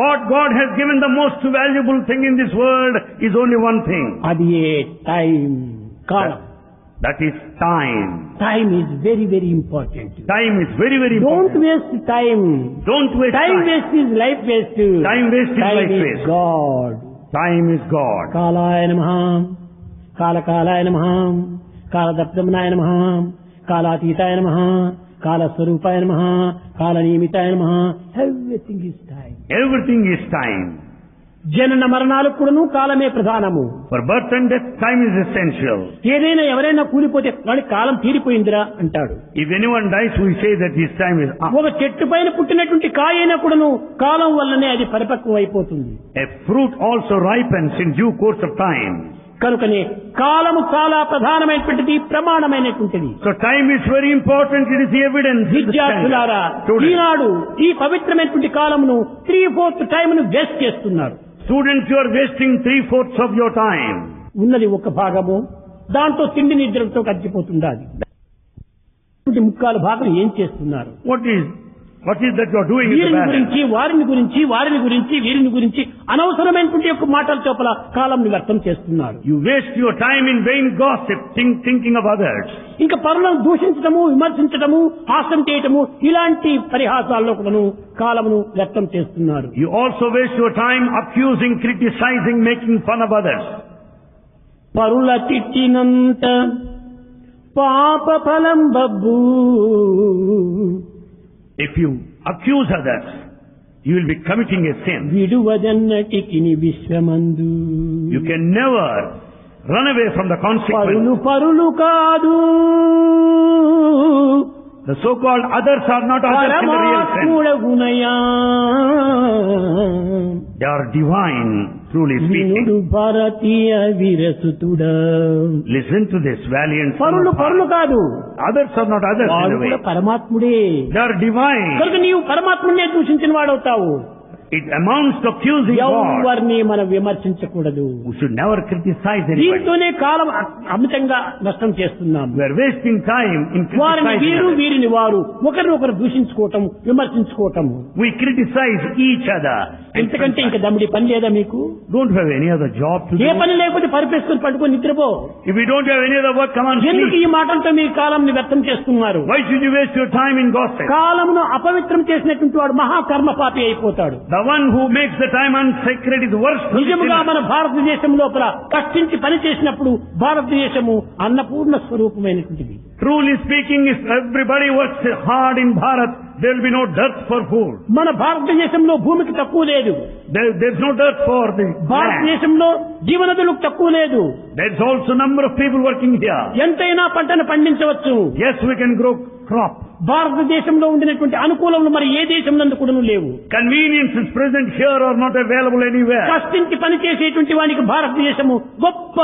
What God has given the most valuable thing in this world is only one thing. అది ఏ టైం, కాలం. That is time. Time is very, very important. Time is very, very Don't important. waste time. Don't waste Time time. waste is life waste. Time waste is Time life is waste. God. Time is God. కాలాయ నమః కాలకాలాయ నమః కాలదప్తమనాయ నమః కాలాతీతాయ నమః కాలస్వరూపాయ నమః కాలనియమితాయ నమః. Everything is time. Everything is time. జనన మరణాలకు కూడాను కాలమే ప్రధానము. For birth and death, time is essential. ఏదైనా ఎవరైనా కూలిపోతే వాడి కాలం తీరిపోయిందిరా అంటాడు. If anyone dies, we say that his time is up. ఒక చెట్టు పైన పుట్టినటువంటి కాయ అయినా కూడాను కాలం వల్లనే అది పరిపక్వం అయిపోతుంది. A fruit also ripens in due course of time. కనుకనే కాలము చాలా ప్రధానమైనటువంటిది, ప్రమాణమైనటువంటిది. So time is very important. It is the evidence. విద్యార్థులారా, Students. ఈనాడు ఈ పవిత్రమైనటువంటి కాలమును 3/4 టైంను వేస్ట్ చేస్తున్నారు. Students, you are wasting 3/4 of your time. ఉన్నది ఒక భాగము, దాంతో తిండి నిద్రతో గడిచిపోతుండాలి. ముక్కాలు భాగం ఏం చేస్తున్నారు? What is that you are doing in the వీరిని balance? గురించి, వారిని గురించి, వారిని గురించి, వీరిని గురించి అనవసరమైనటువంటి యొక్క మాటల చొప్పుల కాలం వ్యర్థం చేస్తున్నారు. You waste your time in vain gossip, thinking of others. ఇంకా పరులను దూషించడము, విమర్శించడము, హాస్యం చేయటము, ఇలాంటి పరిహాసాల్లో కూడాను కాలమును వ్యర్థం చేస్తున్నారు. You also waste your time accusing, criticizing, making fun of others. పరుల తిట్టినంత పాప ఫలం Babbu. If you accuse others, you will be committing a sin. విడువదన్నటికి విశ్వమందు. You can never run away from the పరులు consequence. పరులు కాదు, The so-called others are not others in the real sense. పరమాత్ముడగునయా. They are divine, truly speaking. వినుడు భారతీయ విరసుతుడా. Listen to this valiant son పరులు of పరులు God. కాదు, Others are not others in వాడు a way. కూడా పరమాత్ముడే. They are divine. కనుక నీవు పరమాత్ముడినే దూషించిన వాడవుతావు. It amounts to accusing God. ఎవరిని మనం విమర్శించకూడదు. We should never criticize anybody. దీంతోనే కాలం అమితంగా నష్టం చేస్తున్నాం. We are wasting time in వారిని criticizing వీరు, others. వీరిని వారు, ఒకరినొకరు దూషించుకోవటం, విమర్శించుకోవటం. We criticize each other. ఇంతకంటే ఇంకా దమ్ముడి పని లేదా మీకు? Don't have any other job to A do. పని లేకపోతే పరిపేసుకుని పట్టుకొని నిద్రపో. If you don't have any other work, come on, ఎందుకు sleep. ఈ మాటలతో మీరు కాలంని వ్యర్థం చేస్తున్నారు? Why should you waste your time in gossip? కాలమును అపవిత్రం చేసినటువంటి వాడు మహాకర్మపాపి అయిపోతాడు. The one who makes the time unsacred is worse than the నిజముగా sinner. మన భారతదేశం లోపల కష్టించి పని చేసినప్పుడు భారతదేశము Annapurna స్వరూపమైనటువంటిది. Truly speaking, if everybody works hard in Bharat, there will be no dearth for food. మన భారతదేశంలో భూమికి తక్కువ లేదు. There's no dearth for the land. భారతదేశంలో జీవనదులకు తక్కువ లేదు. There's also number of people working here. ఎంతైనా పంటను పండించవచ్చు. Yes, we can grow crop. భారతదేశంలో ఉండినటువంటి అనుకూలములు మరి ఏ దేశం నందు కూడా లేవు. Conveniences present here are not available anywhere. కష్టించి పని చేసేటువంటి వానికి భారతదేశము గొప్ప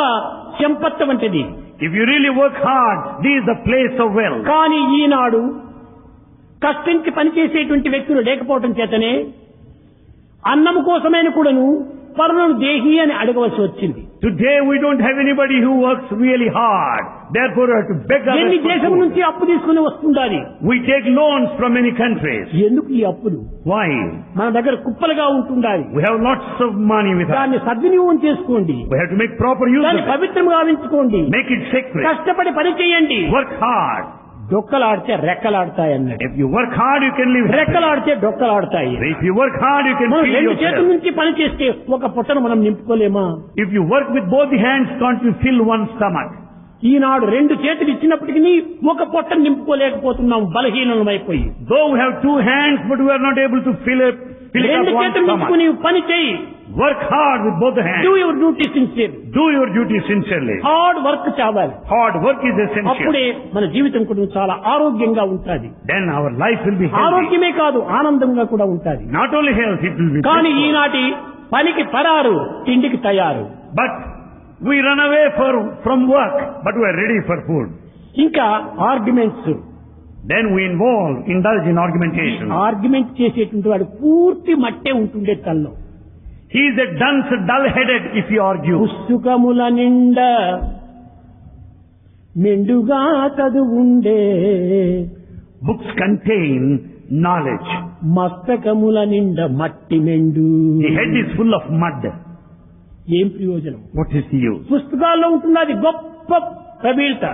సంపత్తు వంటిది. If you really work hard, this is the place of wealth. కానీ ఈనాడు కష్టించి పనిచేసేటువంటి వ్యక్తులు లేకపోవటం చేతనే అన్నము కోసమైన కూడాను పరులను దేహి అని అడగవలసి వచ్చింది. Today we don't have anybody who works really hard. Therefore we have to beg others ఎన్ని for దేశం food. నుంచి అప్పు తీసుకుని వస్తుండాలి. We take loans from many countries. ఎందుకు ఈ అప్పులు? Why? మన దగ్గర కుప్పలుగా ఉంటుండాలి. We have lots of money with us. దాన్ని సద్వినియోగం చేసుకోండి. We have to make proper use దాన్ని of it. పవిత్రంగా గావించుకోండి. Make it sacred. కష్టపడి పని చేయండి. Work hard. డొక్కలాడితే రెక్కలాడతాయి అన్నాడు. If you work hard, you can live happy. రెక్కలాడితే డొక్కలాడతాయి. If you work hard, you can మనం feed రెండు చేతుల yourself. నుంచి పని చేస్తే ఒక పొట్టను మనం నింపుకోలేమా? If you work with both the hands, can't you fill one stomach? ఈనాడు రెండు చేతులు ఇచ్చినప్పటికీ ఒక పొట్టను నింపుకోలేకపోతున్నాం, బలహీనమైపోయి. Though we have two hands, but we are not able to fill it రెండు up one చేతులు నింపుకుని stomach. పని చేయి. Work hard with both the do hands. Your duty sincerely. Do your duty sincerely. Hard work చావాలి. Hard work is essential. అప్పుడే మన జీవితం కూడా చాలా ఆరోగ్యంగా ఉంటుంది. Then our life will be healthy. ఆరోగ్యమే కాదు, ఆనందంగా కూడా ఉంటుంది. Not only health, it will be కానీ peaceful. ఈనాటి పనికి పరారు, తిండికి తయారు. But we run away from work, but we are ready for food. ఇంకా arguments. Then we indulge in argumentation. Argument చేసేటువంటి వాడు పూర్తి మట్టే ఉంటుండే తనలో. He is a dunce, dull-headed if he argues. పుస్తకముల నిండా మెండుగా చదువుండే, Books contain knowledge. మస్తకముల నిండా మట్టి మెండు. The head is full of mud. ఏం ప్రయోజనం? What is the use? పుస్తకాల్లో ఉంటున్నది గొప్ప ప్రబీలత,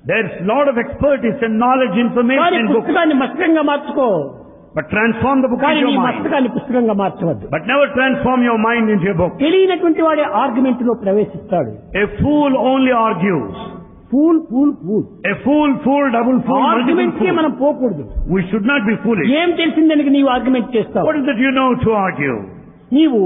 There's a lot of expertise and knowledge, కానీ information in books. పుస్తకాన్ని మస్తకంగా మార్చుకో, But transform the book కానీ into నీ your mind. మస్తకాన్ని పుస్తకంగా మార్చవద్దు. But never transform your mind into a book. తెలియనటువంటి వాడే ఆర్గ్యుమెంట్ లో ప్రవేశిస్తాడు. A fool only argues. Fool fool fool. A fool, fool, double fool, multiple argument కి fool. మనం పోకూడదు. We should not be foolish. ఏం తెలిసిందని నీవు ఆర్గ్యుమెంట్ చేస్తావు? What is it you know to argue? నీవు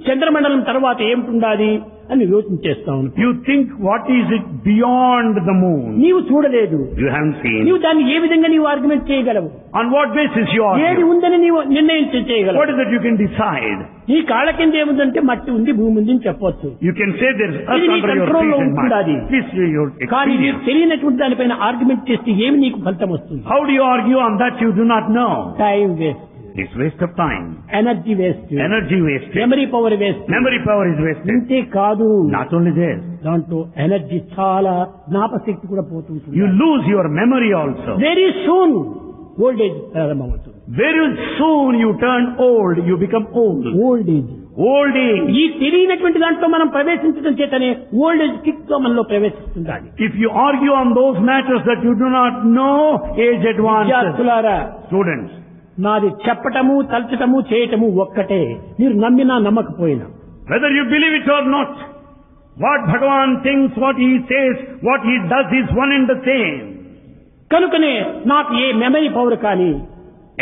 చంద్రమండలం తర్వాత ఏమిటి అని యోచన చేస్తావు. You think what is it beyond the moon? నీవు చూడలేదు, You haven't seen. నీవు దాన్ని ఏ విధంగా నీవు ఆర్గ్యుమెంట్ చేయగలవు? On what basis you ఏది argue? ఉందని నీవు నిర్ణయం చేయగలవు? What is it you can decide? నీ కాళ్ళ కింద ఏముందంటే మట్టి ఉంది, భూమి ఉంది అని చెప్పొచ్చు. You can say there's earth ఇది నీ under your కంట్రోల్లో feet and ఉంటుండాలి. mind. This is your కానీ నీకు experience. తెలియనటువంటి దానిపైన ఆర్గ్యుమెంట్ చేస్తే ఏమి నీకు ఫలితం వస్తుంది? How do you argue on that you do not know? Time waste, It's waste of time. Energy waste, Energy wasted. Memory power waste. Memory power is wasted. ఇంతే కాదు, Not only this, దాంట్లో energy చాలా జ్ఞాపశక్తి కూడా పోతుంటుంది. you lose your memory also. Very soon old age ప్రారంభమవుతుంది. Very soon you turn old, you become old. Old age, Old age. ఈ తెలియనటువంటి దాంట్లో మనం ప్రవేశించడం చేతనే ఓల్డ్ ఏజ్ కిక్ తో మనలో ప్రవేశిస్తుండాలి. If you argue on those matters that you do not know, age advances. విద్యార్థులారా, Students, నాది చెప్పటము తలచటము చేయటము ఒక్కటే, మీరు నమ్మినా నమ్మకపోయినా. whether you believe it or not, what Bhagavan thinks, what he says, what he does is one and the same. కనుకనే నాకు ఏ memory power కానీ,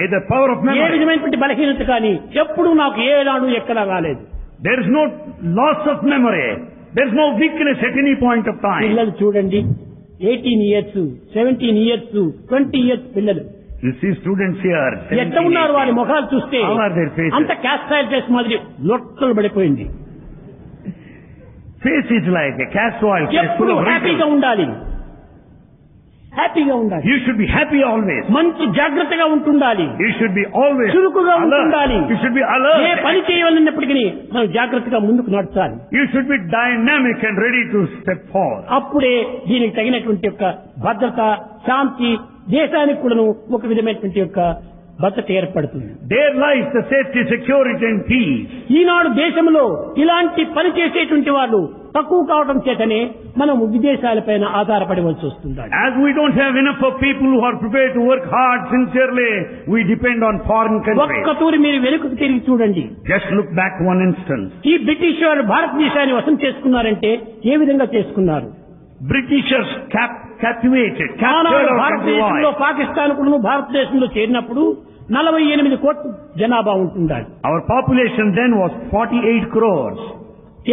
Either power of A memory. విధమైనటువంటి బలహీనత కానీ ఎప్పుడు నాకు ఏనాడు ఎక్కడా రాలేదు. There is no loss of memory. There is no weakness at any point of time. పిల్లలు చూడండి, 18 years, 17 years, 20 years పిల్లలు You see students here. ఎట్లా ఉన్నారు? వారి ముఖాలు చూస్తే How are their faces? అంత క్యాస్ట్రైల్ ఫేస్ మాదిరి లొట్టలు పడిపోయింది. Face is like a cast oil face full ఎప్పుడు of హ్యాపీగా wrinkles. ఉండాలి, హ్యాపీగా ఉండాలి, You should be happy always. మంచి జాగ్రత్తగా ఉంటుండాలి, You should be always చురుకుగా ఉంటుండాలి. alert. You should be A alert. పని చేయాలన్నప్పటికీ మనం జాగ్రత్తగా ముందుకు నడచాలి. You should be dynamic and ready to step forward. అప్పుడే దీనికి తగినటువంటి యొక్క భద్రత, శాంతి, దేశానికి కూడాను ఒక విధమైనటువంటి యొక్క భద్రత ఏర్పడుతుంది. There lies the safety, security and peace. ఈనాడు దేశంలో ఇలాంటి పని చేసేటువంటి వాళ్ళు తక్కువ కావడం చేతనే మనం విదేశాలపైన ఆధారపడవలసి వస్తుంది. As we don't have enough of people who are prepared to work hard sincerely, we depend on foreign countries. ఒక్క తూరి మీరు వెనుకకు తిరిగి చూడండి. Just look back one instance. ఈ బ్రిటిష్ వారు భారతదేశాన్ని వశం చేసుకున్నారంటే ఏ విధంగా చేసుకున్నారు? Britishers captivated, ఆనాడు captured our భారతదేశంలో country. పాకిస్తాన్ కూడా భారతదేశంలో చేరినప్పుడు 48 కోట్ల జనాభా ఉంటుండాలి. Our population then was 48 crores.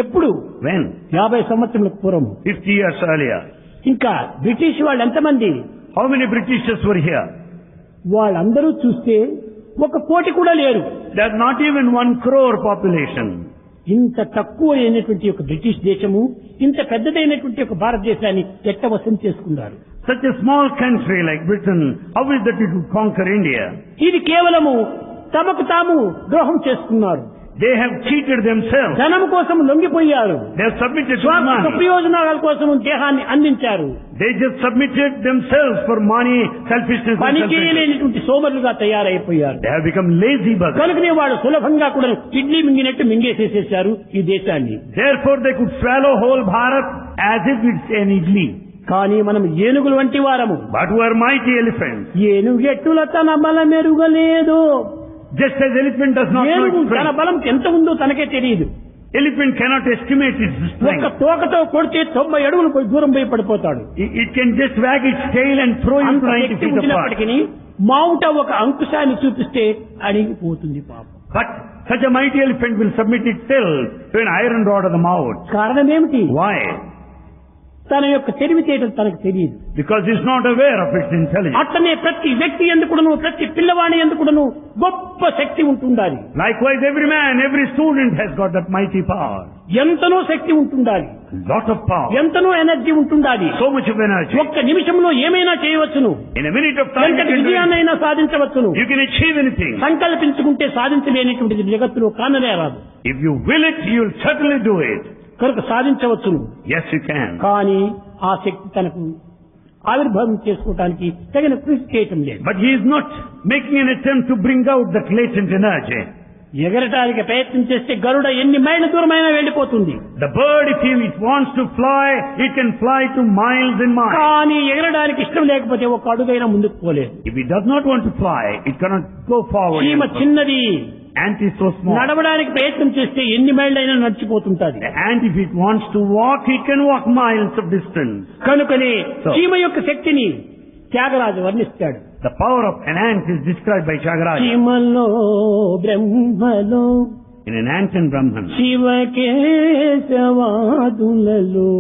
ఎప్పుడు? When? 50 సంవత్సరములకు పూర్వం. 50 years earlier. ఇంకా బ్రిటిష్ వాళ్ళు ఎంతమంది? How many Britishers were here? వాళ్ళందరూ చూస్తే 1 కోటి కూడా లేరు. There's not even 1 crore population. ఇంత తక్కువ అయినటువంటి ఒక బ్రిటిష్ దేశము ఇంత పెద్దదైనటువంటి ఒక భారతదేశాన్ని ఎట్ట వశం చేసుకున్నారు? Such a small country like Britain, how is that it would conquer India? ఇది కేవలము తమకు తాము ద్రోహం చేసుకున్నారు. They have cheated themselves. ధనం కోసం లొంగిపోయారు. They have submitted to స్వార్థ money. ప్రయోజనాల కోసం దేహాన్ని అందించారు. They just submitted themselves for money, selfishness and పని selfishness. చేయలేనటువంటి సోమరులుగా తయారైపోయారు. They have become lazy buggers. కనుకనే వాడు సులభంగా కూడా ఇడ్లీ మింగినట్టు మింగేసేసేశారు ఈ దేశాన్ని. Therefore they could swallow whole Bharat as if it's an idli. కానీ మనం ఏనుగులు వంటి వారము. But we are mighty elephants. ఏనుగెట్టుల తన బలం ఎరుగలేదు. Just as elephant does not know ఏనుగు its తన strength. బలం ఎంత ఉందో తనకే తెలియదు. Elephant cannot estimate its ఒక్క strength. తోకతో కొడితే 90 అడుగులు పోయి దూరం పోయి పడిపోతాడు. It can just wag its tail and throw you అంత 90 శక్తి feet apart. ఉంచినప్పటికీ మావుట ఒక అంకుశాన్ని చూపిస్తే అణిగిపోతుంది పాపం. But such a mighty elephant will submit itself to an iron rod of the mouth. కారణం ఏమిటి? Why? తన యొక్క తెలివితేటలు తనకు తెలియదు. Because it's not aware of its intelligence. అట్లనే ప్రతి వ్యక్తి ఎందుకును, ప్రతి పిల్లవాణి ఎందుకును గొప్ప శక్తి ఉంటుండాలి. Likewise, every man, every student has got that mighty power. ఎంతనో శక్తి ఉంటుండాలి, Lot of power. ఎంతనో ఎనర్జీ ఉంటుండాలి. So much of energy. ఒక్క నిమిషంలో ఏమైనా చేయవచ్చును. In a minute of time, ఎంతటి you can do it. విజయాన్నైనా సాధించవచ్చును. You can achieve anything. సంకల్పించుకుంటే సాధించలేనిటువంటిది జగత్తులో కాననే రాదు. If you will it, you will certainly do it. కనుక సాధించవచ్చును. Yes, you can. కానీ ఆ శక్తి తనకు ఆవిర్భావం చేసుకోవడానికి తగిన కృషి చేయటం లేదు. But he is not making an attempt to bring out that latent energy. ఎగరటానికి ప్రయత్నం చేస్తే గరుడ ఎన్ని మైళ్ళ దూరమైనా వెళ్ళిపోతుంది. The bird, if it wants to fly, it can fly to miles and miles. కానీ ఎగరడానికి ఇష్టం లేకపోతే ఒక అడుగైనా ముందుకు పోలేదు. If it does not want to fly, it cannot go forward. చీమ చిన్నది, Ant is so small. నడవడానికి ప్రయత్నం చేస్తే ఎన్ని మైళ్ళైనా నడిచిపోతుంటది. The ant, if it wants to walk, it can walk miles of distance. కనుకనే చీమ యొక్క శక్తిని Tyagaraju వర్ణిస్తాడు. The power of an ant is described by Tyagaraja. చీమలో బ్రహ్మలో In an ant and Brahman. శివకేశవాదులలో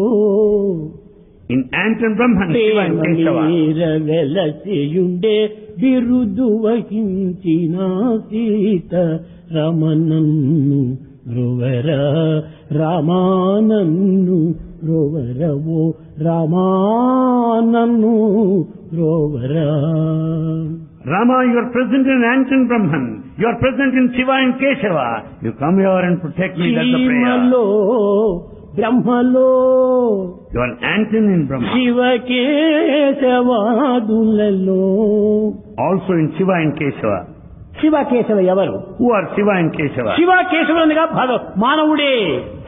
In ant and Brahman, Shiva and Keshava. వెలసియుండే బిరుదు వహించిన Sita రమణన్ను ధ్రువర రామానన్ను ధ్రువరవో రామానన్ను ధ్రువర. Rama, you are present in ant and Brahman. You are present in Shiva and Keshava. You come here and protect me. That's the prayer. చీమలో బ్రహ్మలో You are an ant in Brahma. శివకేశవాదులలో. Also in Shiva and Keshava. Shivakeshava ఎవరు? Who are Shiva and Keshava? శివకేశవులుగా మానవుడే.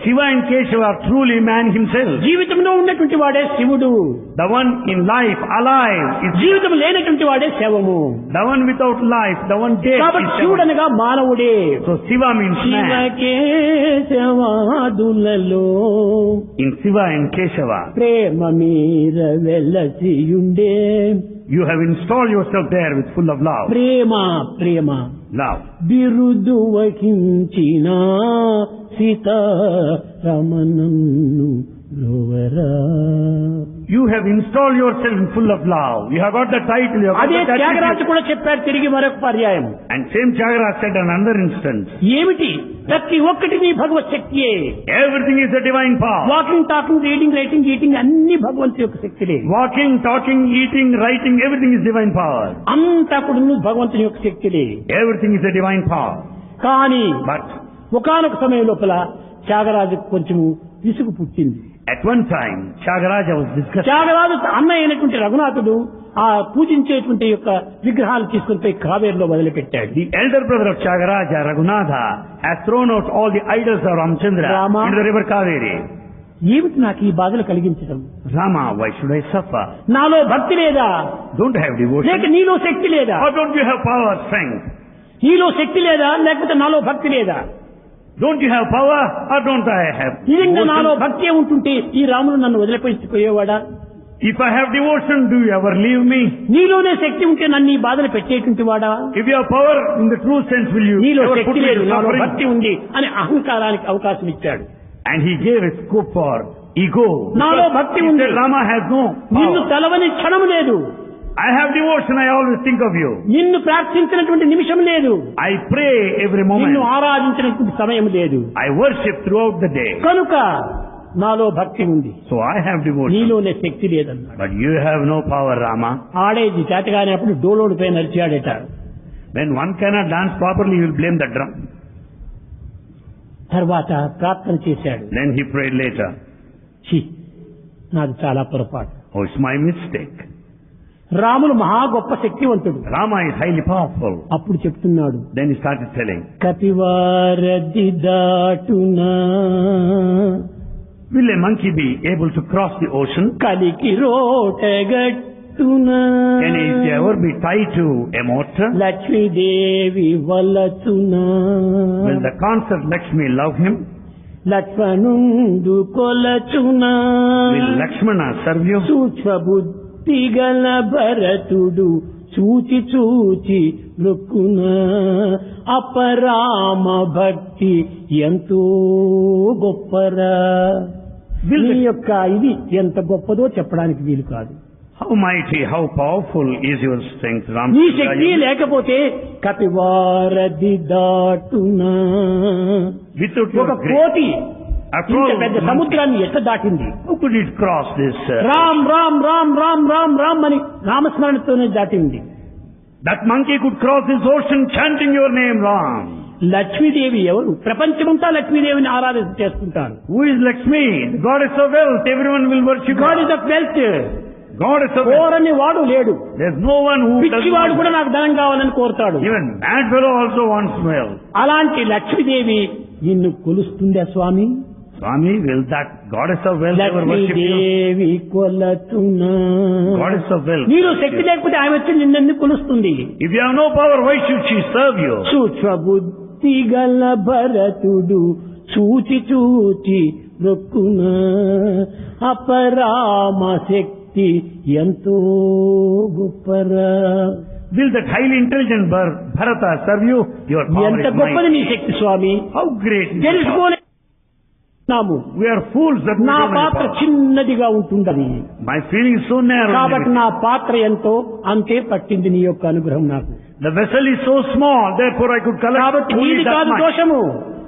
Shiva and Keshava are truly man himself. జీవితంలో ఉన్నటువంటి వాడే శివుడు. The one in life, alive, is జీవితం లేనటువంటి వాడే శవము. the one without life, the one dead. కాబట్టి is శివుడు Shiva. అనగా మానవుడే. So Shiva means man. శివకేశవాదులలో In Shiva and Keshava, ప్రేమ మీర వెలసియుండే. you have installed yourself there with full of love. Prema Prema Love. బిరుదు వహించిన Sita రమణన్ను ధ్రువరా. You have installed yourself full of love. You have got the title. You have అదే got the Tyagaraju attribute. కూడా చెప్పారు తిరిగి మరొక పర్యాయం. And same Tyagaraja said another instance. ఏమిటి? ప్రతి ఒక్కటి నీ భగవత్ శక్తియే. Everything is a divine power. Walking, talking, reading, writing, eating అన్ని భగవంతు యొక్క శక్తిలే. Walking, talking, eating, writing, everything is divine power. అంతా కూడా భగవంతుని యొక్క శక్తిలే. Everything is a divine power. కానీ But ఒకానొక సమయం లోపల త్యాగరాజుకు కొంచెం విసుగు పుట్టింది. at one time, Tyagaraja was discussing. Tyagaraju అన్న అయినటువంటి రఘునాథుడు ఆ పూజించేటువంటి యొక్క విగ్రహాలు తీసుకుని పోయి కావేరిలో వదిలిపెట్టాడు. The elder brother of Tyagaraja, Raghunatha, has thrown out all the idols of Ramchandra Rama. into the river Kaveri. ఏమిటి నాకు ఈ బాధలు కలిగించడం? Rama, why should I suffer? నాలో భక్తి లేదా? Don't I have లేక devotion? నీలో శక్తి లేదా? Or don't you have power, strength? నీలో శక్తి లేదా లేకపోతే నాలో భక్తి లేదా? Don't you have power? Or don't I have నిజంగా నాలో devotion? భక్తి ఉంటుంటే ఈ రాముడు నన్ను వదిలిపోయేవాడా? If I have devotion, do you ever leave me? నీలోనే శక్తి ఉంటే నన్ను ఈ బాధలు పెట్టేటువంటి వాడా? If you have power in the true sense, will you నీలో ever put శక్తి me లేదు, to నాలో suffering? భక్తి ఉంది అని అహంకారానికి అవకాశం ఇచ్చాడు. And he gave a scope for ego. నాలో భక్తి He ఉంది. said, Rama has no నిన్ను power. తెలవని క్షణం లేదు. I have devotion, I always think of you. నిన్ను ప్రార్థించినటువంటి నిమిషం లేదు. I pray every moment. నిన్ను ఆరాధించినటువంటి సమయం లేదు. I worship throughout the day. కనుక నాలో భక్తి ఉంది, So I have devotion. నీలోనే శక్తి లేదన్నాడు. But you have no power, Rama. ఆడేది చేతగానేప్పుడు డోలోడు పై నడిచాడట. When one cannot dance properly, you will blame the drum. తర్వాత ప్రార్థన చేశాడు. Then he prayed later. ఛీ, నాది చాలా పొరపాటు. Oh, it's my mistake. Ramulu మహా గొప్ప శక్తివంతుడు. Rama is highly powerful. అప్పుడు చెప్తున్నాడు, Then he started telling, కతివారది దాటునా will a monkey be able to cross the ocean? కలికి రోటగట్టునా Can he ever be tied to a mortar? Lakshmidevi వలచునా Will the concert Lakshmi love him? లక్ష్మణుండు కొలచునా Will Lakshmana serve you? సూక్ష్మ బుద్ధి గల భరతుడు చూచి చూచి మృక్కునా అపరామ భక్తి ఎంతో గొప్పరా. నీ యొక్క ఇది ఎంత గొప్పదో చెప్పడానికి వీలు కాదు. How mighty, how powerful is your strength, Ram. నీ శక్తి లేకపోతే కపివారది దాటునా. Without ఒక your grace, కోటి after ఇంత all, పెద్ద monkey, సముద్రాన్ని ఎట్లా దాటింది? how could it cross this? Ram Ram Ram Ram Ram Ram అని నామస్మరణతోనే దాటింది. That monkey could cross this ocean chanting your name, Ram. Lakshmidevi ఎవరు? ప్రపంచమంతా లక్ష్మీదేవిని ఆరాధన చేసుకుంటారు. Who is Lakshmi? The goddess of wealth. Everyone will worship God her. Is of wealth. God is a wealth. కోరని వాడు లేడు. There's no one who doesn't పిచ్చివాడు want కూడా wealth. నాకు ధనం కావాలని కోరుతాడు. Even mad fellow also wants wealth. అలాంటి లక్ష్మీదేవి నిన్ను కొలుస్తుందా స్వామి? Swami, will that goddess of wealth ever worship you? Lakshmidevi కొలతున్నా. Goddess of wealth. నీరు శక్తి లేకపోతే ఆమె వచ్చి నిన్నెందుకు కొలుస్తుంది? If you have no power, why should she serve you? సూక్ష్మబుద్ధి గల భరతుడు చూచి చూచి రొక్కునా అపరామ శక్తి ఎంతో గొప్పరా. Will that highly intelligent Bharata serve you? Your power ఎంత is గొప్పది నీ mighty. Shakti Swamy. How great is your power? తెలుసుకోలేము. We are fools that we నా don't have పాత్ర power. చిన్నదిగా ఉంటుందని. My feeling is so narrow. కాబట్టి నా పాత్ర ఎంతో అంతే పట్టింది నీ యొక్క అనుగ్రహం నాకు. The vessel is so small, therefore I could collect కాబట్టి only నీది that కాదు much. దోషము.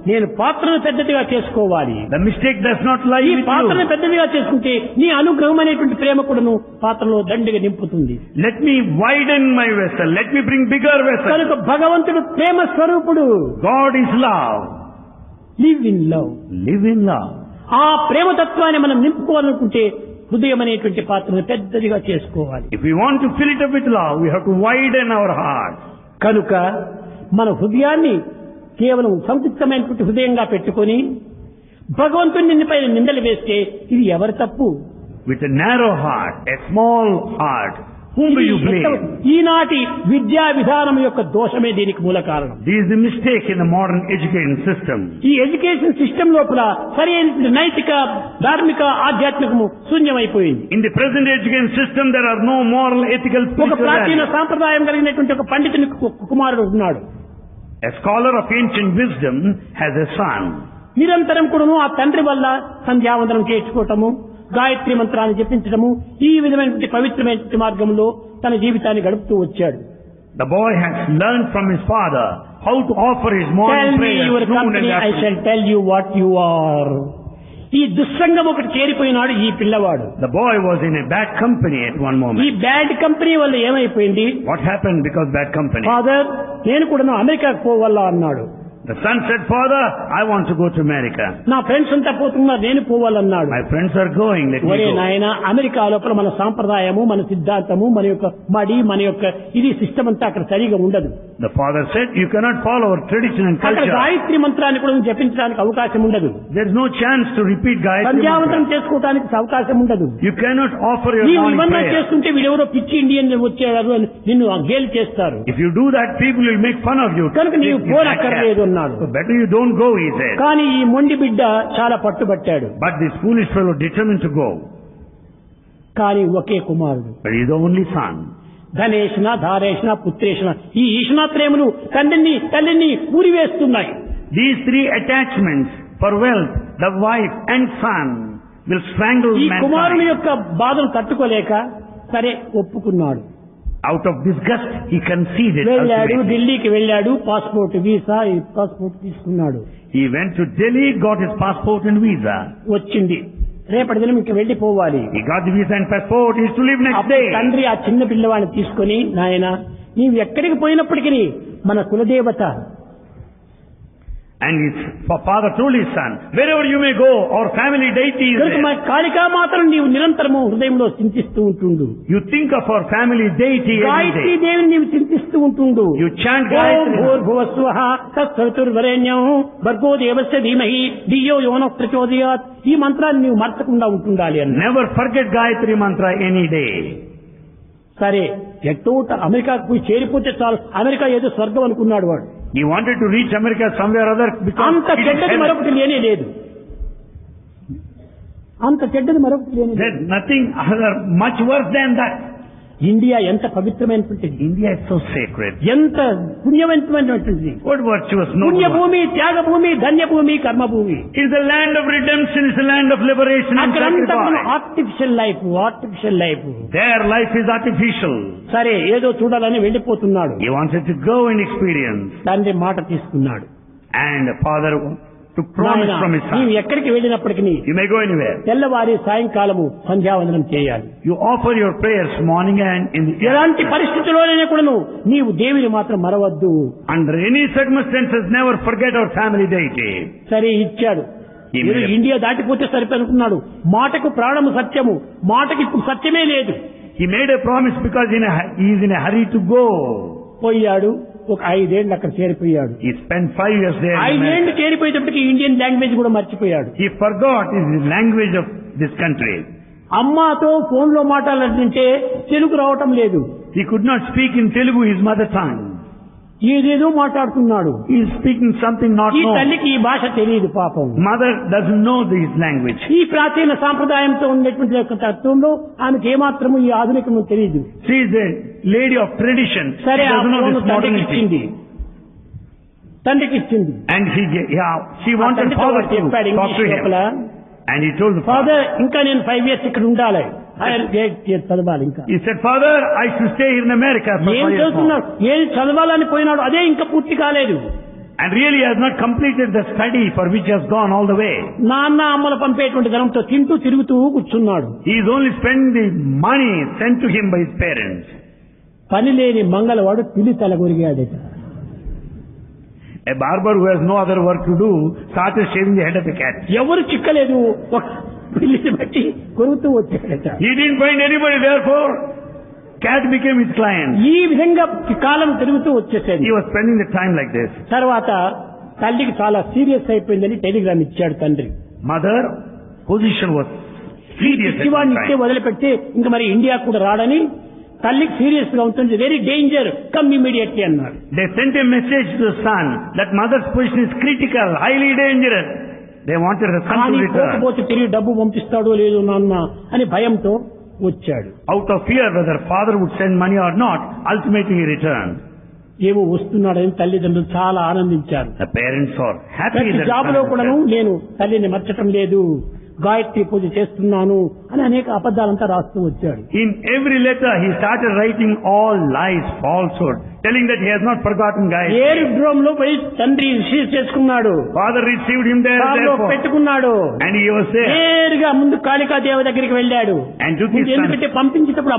నేను పాత్రను పెద్దదిగా చేసుకోవాలి. The mistake does not lie ఈ with పాత్రను you. పెద్దదిగా చేసుకుంటే నీ అనుగ్రహం అనేటువంటి ప్రేమ కూడాను పాత్రలో దండిగా నింపుతుంది. Let me widen my vessel. Let me bring bigger vessel. కనుక భగవంతుడు ప్రేమ స్వరూపుడు. God is love. Live in love. Live in love. ఆ ప్రేమతత్వాన్ని మనం నింపుకోవాలనుకుంటే హృదయం అనేటువంటి పాత్రను పెద్దదిగా చేసుకోవాలి. If we want to fill it up with love, we have to widen our heart. కనుక మన హృదయాన్ని కేవలం సంకుచితమైనటువంటి హృదయంగా పెట్టుకొని భగవంతుని నిన్నపైన నిందలు వేస్తే ఇది ఎవరి తప్పు? With a narrow heart, a small heart, whom do you blame? ఈనాటి విద్యా విధానం యొక్క దోషమే దీనికి మూల కారణం. This is the mistake in the modern education system. ఈ ఎడ్యుకేషన్ సిస్టమ్ లోపల సరైన నైతిక ధార్మిక ఆధ్యాత్మికము శూన్యమైపోయింది. In the present education system, there are no moral, ethical, ఒక spiritual ప్రాచీన values. సాంప్రదాయం కలిగినటువంటి ఒక పండితుని కుమారుడు ఉన్నాడు. A scholar of ancient wisdom has a son. నిరంతరం కూడాను ఆ తండ్రి వల్ల సంధ్యావందనం చేసుకోవటము, గాయత్రి మంత్రాన్ని జపించడము, ఈ విధమైనటువంటి పవిత్రమైనటువంటి మార్గంలో తన జీవితాన్ని గడుపుతూ వచ్చాడు. The boy has learned from his father how to offer his Tell morning me prayers, your noon and company, I afternoon. shall tell you what you are. ఈ దుస్సంగం ఒకటి చేరిపోయినాడు ఈ పిల్లవాడు. The boy was in a bad company at one ఈ moment. Bad company వల్ల ఏమైపోయింది? What happened because bad company? Father, నేను కూడా అమెరికాకు పోవాలా అన్నాడు. The son said, Father, I want to go to America. నా ఫ్రెండ్స్ అంతా పోతున్నారు, నేను పోవాలన్నాడు. My friends are going, let me ఒరే go. నాయన, అమెరికా లోపల మన సాంప్రదాయము, మన సిద్ధాంతము, మన యొక్క మడి, మన యొక్క ఇది సిస్టమ్ అంతా అక్కడ సరిగా ఉండదు. The father said, you cannot follow our tradition and అక్కడ culture. గాయత్రి మంత్రాన్ని కూడా జపించడానికి అవకాశం ఉండదు. There is no chance to repeat Gayatri సంధ్యావంతనం Mantra. చేసుకోవడానికి అవకాశం ఉండదు. You cannot offer your నీవు morning ఇవన్నీ prayer. చేస్తుంటే వీడెవరో పిచ్చి ఇండియన్ వచ్చాడు అని నిన్ను గేలి చేస్తారు. If you do that, people will make fun of you. కనుక నీవు పోనక్కర్లేదు అన్నాడు. So better you don't go, he said. కానీ ఈ మొండి బిడ్డ చాలా పట్టుబట్టాడు. But this foolish fellow determined to go. కానీ ఒకే కుమారుడు. But he is the only son. ధనేషణ, ధారేషణ, పుత్రేషణ, ఈ ఈషణాత్రేములు తల్లిని ఊరివేస్తున్నాయి. These three attachments for wealth, the wife and son, will strangle ఈ కుమారుని mankind. యొక్క బాధను తట్టుకోలేక సరే ఒప్పుకున్నాడు. Out of disgust, he conceded. వెళ్ళాడు, ultimately. ఢిల్లీకి వెళ్ళాడు, పాస్పోర్ట్ వీసా ఈ పాస్పోర్ట్ తీసుకున్నాడు. He went to Delhi, got his passport and visa. వచ్చింది, రేపటి దినం ఇంక వెళ్ళిపోవాలి. He got the visa and passport. He is to leave next అప్పుడు day. తండ్రి ఆ చిన్న పిల్లవాడిని తీసుకొని, నాయన నీవు ఎక్కడికి పోయినప్పటికీ మన కులదేవత, And his father told his son, wherever you may go, our family deity is కనుక మన there. కాళికామాతను నీవు నిరంతరము హృదయంలో చింతిస్తూ ఉంటుండు. You think of our family deity every Gayatri day. దేవిని నీవు చింతిస్తూ ఉంటుండు. You chant Om Gayatri. భూర్భువస్వః తత్సవితుర్వరేణ్యం భర్గో దేవస్య ధీమహి ధియో యో నః ప్రచోదయాత్, ఈ మంత్రాన్ని నీవు మర్చకుండా ఉంటుండాలి అన్న. Never forget Gayatri mantra any day. సరే, ఎట్టోట అమెరికాకు పోయి చేరిపోతే చాలు, అమెరికా ఏదో స్వర్గం అనుకున్నాడు వాడు. He wanted to reach America somewhere or other because అంత it is చెడ్డది heaven. మరొకటి లేనే లేదు. అంత చెడ్డది మరొకటి లేనే లేదు. There's nothing other much worse than that. India ఎంత పవిత్రమైనటువంటిది, India is so sacred. ఎంత పుణ్యవంతమైనటువంటిది. What virtuous noble one. Punyabhoomi, Thyagabhoomi, ధన్యభూమి, కర్మభూమి. It is the land of redemption, it's the land of liberation and అక్కడంతా sacrifice. Artificial life. Their life is artificial. సరే, ఏదో చూడాలని వెళ్ళిపోతున్నాడు. He wanted to go and experience. తండ్రి మాట తీసుకున్నాడు. And the father took promise from his నీవు son. ఎక్కడికి వెళ్ళినప్పటికీ You may go anywhere. తెల్లవారి సాయంకాలము సంధ్యావందనం చేయాలి. You offer your prayers morning and in the ఎలాంటి పరిస్థితుల్లోనైనా కూడాను నీవు దేవిని మాత్రం మరవద్దు. Under any circumstances, never forget our family deity. సరే, ఇచ్చాడు. He made ఏదో a- ఇండియా దాటిపోతే సరిపోనుకున్నాడు. మాటకు ప్రాణము సత్యము, మాటకి ఇప్పుడు సత్యమే లేదు. He made a promise because he is in a hurry to go. పోయాడు. ఒక 5 ఏళ్ళు అక్కడ చేరిపోయాడు. He spent 5 years there. 5 ఏళ్ళు చేరిపోయేటప్పటికి ఇండియన్ లాంగ్వేజ్ కూడా మర్చిపోయాడు. He forgot his language of this country. అమ్మతో ఫోన్ లో మాట్లాడాలంటే తెలుగు రావటం లేదు. He could not speak in Telugu, his mother tongue. ఏదేదో మాట్లాడుతున్నాడు. He is speaking something not ఈ known. తల్లికి ఈ భాష తెలియదు పాపం. Mother doesn't know this language. ఈ ప్రాచీన సాంప్రదాయంతో ఉండేటువంటి యొక్క తత్వంలో ఆమెకు ఏమాత్రము ఈ ఆధునికము తెలియదు. She is a lady of tradition. She సరే ఆ doesn't know ఫోన్ this తండ్రికి modernity. ఇచ్చింది. తండ్రికి ఇచ్చింది. And she wanted father to చెప్పాడు talk to ఇంగ్లీష్ లోపల. him. And he told the father. Father ఇంకా నేను 5 years ఇక్కడ ఉండాలి. హైయర్ గ్రేడ్ చదవాలి ఇంకా. He said, Father, I should stay here in America for 5 ఏం years more. చదువుతున్నాడు? ఏం చదవాలని పోయినాడు అదే ఇంకా పూర్తి కాలేదు. And really has not completed the study for which he has gone all the way. నాన్న అమ్మలు పంపేటువంటి ధనంతో తింటూ తిరుగుతూ కూర్చున్నాడు. He is only spending the money sent to him by his parents. పని లేని మంగళవాడు పిల్లి తలగొరిగాడట. A barber who has no other work to do started shaving the head of the cat. ఎవరు చిక్కలేదు. ఒక పిల్లిని బట్టి కొరుకుతూ వచ్చాడట. He didn't find anybody, therefore cat became his client. ఈ విధంగా కాలం తిరుగుతూ వచ్చేసేది. He was spending the time like this. తర్వాత తల్లికి చాలా సీరియస్ అయిపోయిందని టెలిగ్రామ్ ఇచ్చాడు తండ్రి. Mother position was serious. శివాన్ని ఇస్తే వదిలిపెడితే ఇంకా మరి ఇండియా కూడా రాడని తల్లికి సీరియస్ గా ఉంటుంది. వెరీ డేంజర్, కమ్ ఇమీడియట్లీ అన్నాడు. They sent a message to the son that mother's position is critical, highly dangerous. They wanted the son to return. పోతే తిరిగి డబ్బు పంపిస్తాడో లేదో నాన్న అని భయంతో వచ్చాడు. Out of fear whether father would send money or not, ultimately he returned. ఏమో వస్తున్నాడని తల్లిదండ్రులు చాలా ఆనందించారు. The parents are happy ప్రతి that జాబ్ the లో son కూడాను returned. నేను తల్లిని మర్చటం లేదు, గాయత్రి పూజ చేస్తున్నాను అని అనేక అబద్ధాలంతా రాస్తూ వచ్చాడు. In every letter he started writing all lies, falsehood, telling that he has not forgotten Gayatri. ఏరుడ్రోమ్ లో పోయి తండ్రి రిసీవ్ చేసుకున్నాడు. Father received him there, కారులో therefore. పెట్టుకున్నాడు. And he was there. నేరుగా ముందు కాళికా దేవ దగ్గరికి వెళ్ళాడు. And took his son. ఎందుకంటే పంపించేటప్పుడు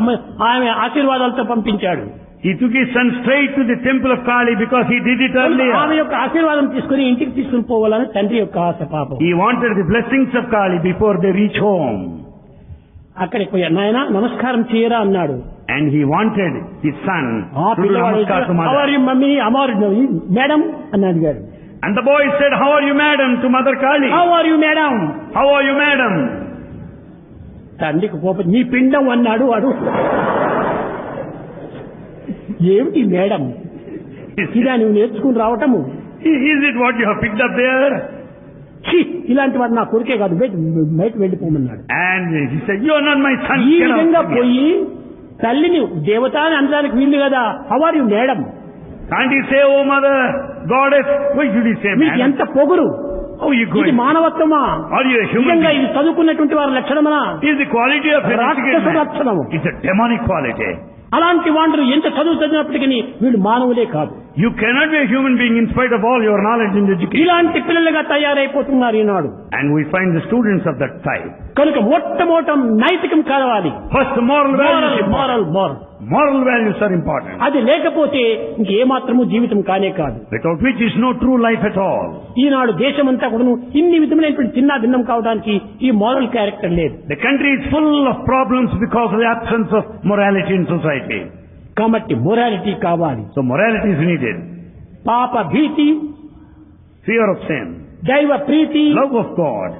ఆమె ఆశీర్వాదాలతో పంపించాడు. He took his son straight to the temple of Kali because he did it ఆమె earlier. యొక్క ఆశీర్వాదం తీసుకుని ఇంటికి తీసుకుని పోవాలని తండ్రి యొక్క ఆశ పాపం. He wanted the blessings of Kali before they reach home. అక్కడికి పోయా నాయన నమస్కారం చేయరా అన్నాడు. And he wanted his son to do namaskar to mother. Our mummy అమర్ మేడం అని అడిగాడు. And the boy said, how are you madam, to Mother Kali? How are you madam. How are you madam? తండ్రికి కోపం, నీ పిండం అన్నాడు వాడు. ఏమిటి మేడం ఇదా నువ్వు నేర్చుకుని రావటము? Is it what you have picked up there? ఇలాంటి వాడు నా కొడుకే కాదు, బయట వెళ్ళిపోమన్నాడు. And he said, you are not my son. ఈ Get out విధంగా from here. పోయి తల్లిని దేవత అని అనడానికి వీలు కదా. How are you madam. Can't he say, oh mother, goddess? Why should he say మీకు madam? ఎంత పొగురు. How are you ఇది going? మానవత్వమా? Are you a human నిజంగా being? ఇది చదువుకున్నటువంటి వారి లక్షణమా? Is the quality of a రాక్షస educated man? లక్షణము. It's a demonic quality. అలాంటి వాళ్ళు ఎంత చదువు చదివినప్పటికీ వీళ్ళు మానవులే కాదు. You cannot be a human being in spite of all your knowledge and education. ఇలాంటి పిల్లలుగా తయారైపోతున్నారు ఈనాడు. And we find the students of that type. కనుక మొట్టమొదట నైతికం కావాలి. First, moral values. Moral values are important. అది లేకపోతే ఇంకేమాత్రము జీవితం కానే కాదు. Without which is no true life at all. ఈనాడు దేశమంతా కూడా ఇన్ని విధమైనటువంటి చిన్న భిన్నం కావడానికి ఈ మోరల్ క్యారెక్టర్ లేదు. The country is full of problems because of the absence of morality in society. కాబట్టి మొరాలిటీ కావాలి. So morality is needed. పాప భీతి, Fear of sin, దైవ ప్రీతి, love of God,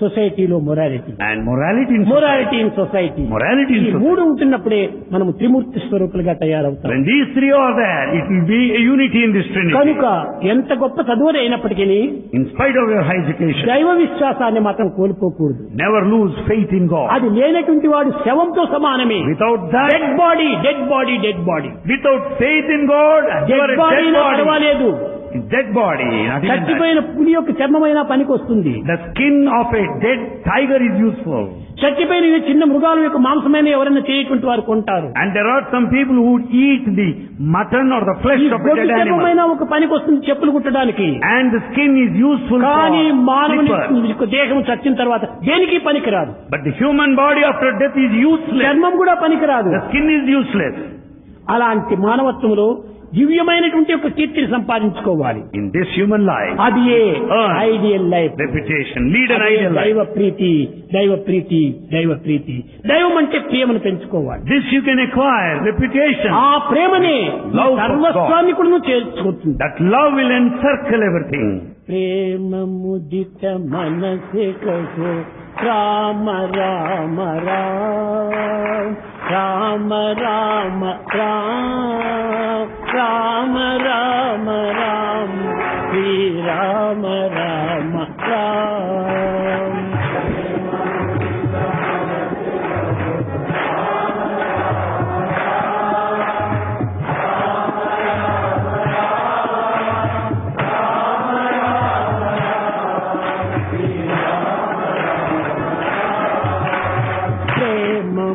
సొసైటీలో morality. and morality in society. Morality in society. Morality in ఈ society. మూడు ఉంటున్నప్పుడే మనము త్రిమూర్తి స్వరూపులుగా తయారవుతాం. When these three are there, it will be a unity in this trinity. కనుక ఎంత గొప్ప చదువులు అయినప్పటికీ In spite of your high education, దైవ విశ్వాసాన్ని మాత్రం కోల్పోకూడదు. never lose faith in God. అది లేనటువంటి వాడు శవంతో సమానమే. Without that, dead body, dead body, dead body. without faith in God, you are dead a body dead body. పర్వాలేదు, Dead body, not even that. చచ్చిపోయిన పులి యొక్క చర్మమైన పనికి వస్తుంది. The skin of a dead tiger is useful. చచ్చిపోయిన ఈ చిన్న మృగాల యొక్క మాంసమైన ఎవరైనా చేయటువంటి వారు కొంటారు. And there are some people who eat the mutton or the flesh ఈ of a గొడ్డు dead animal. చర్మమైన ఒక పనికి వస్తుంది చెప్పులు కుట్టడానికి. And the skin is useful కానీ for మానవుని slipper. దేహం చచ్చిన తర్వాత దేనికి పనికిరాదు. But the human body after death is useless. చర్మం కూడా పనికిరాదు. The skin is useless. అలాంటి మానవత్వంలో దివ్యమైనటువంటి ఒక కీర్తిని సంపాదించుకోవాలి. In this human life, అది earn ideal life. reputation, lead an ideal life. దైవ ప్రీతి, దైవ ప్రీతి, దైవ ప్రీతి. దైవం అంటే ప్రేమను పెంచుకోవాలి. This you can acquire, reputation. ఆ ప్రేమనే Love for సర్వస్వాన్ని కూడా చేర్చుకుంటుంది. That love will encircle everything. ప్రేమ ముదిత మనసే కహో రామ రామ రామ రామ రామ రామ రామ రామ రామ శ్రీ రామ రామ రామ.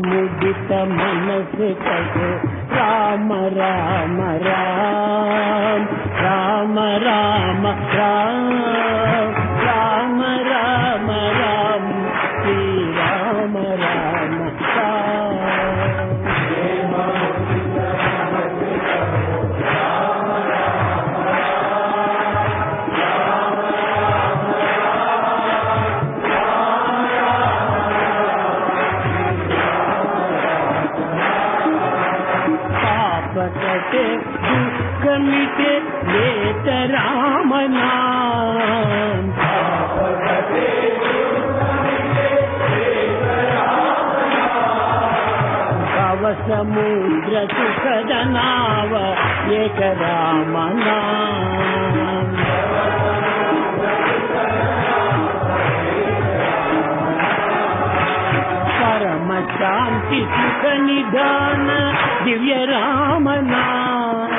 ముదిత మనసు కహో రామ రామ రామ రామ రామ రామ రామ రామ రామ శ్రీ రామ రామ పకటే దుఃఖమితే లేత రామ నామ భవ సముద్ర సుఖద నావ ఏక రామ నామ. పరమ శాంతి సుఖ నిదాన దివ్య రామ నామ.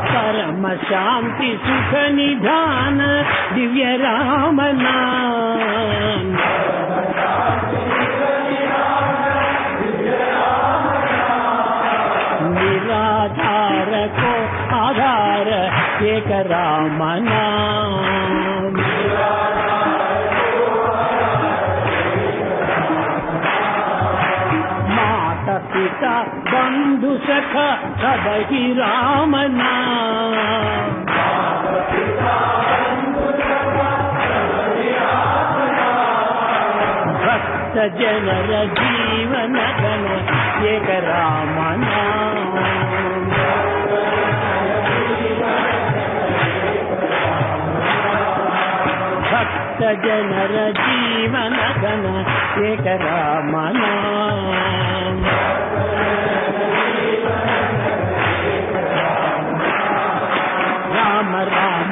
పరమ శాంతి సుఖ నిదాన దివ్య రామ నామ. నిరాధార కో ఆధార ఏక రామ నామ. మాత పిత బంధు సఖ సబహి రామ నామ. భక్త జనర జీవన గణ ఏక రామ నామ. భక్త జనర జీవన గణ ఏక రామ నామ. రామ రామ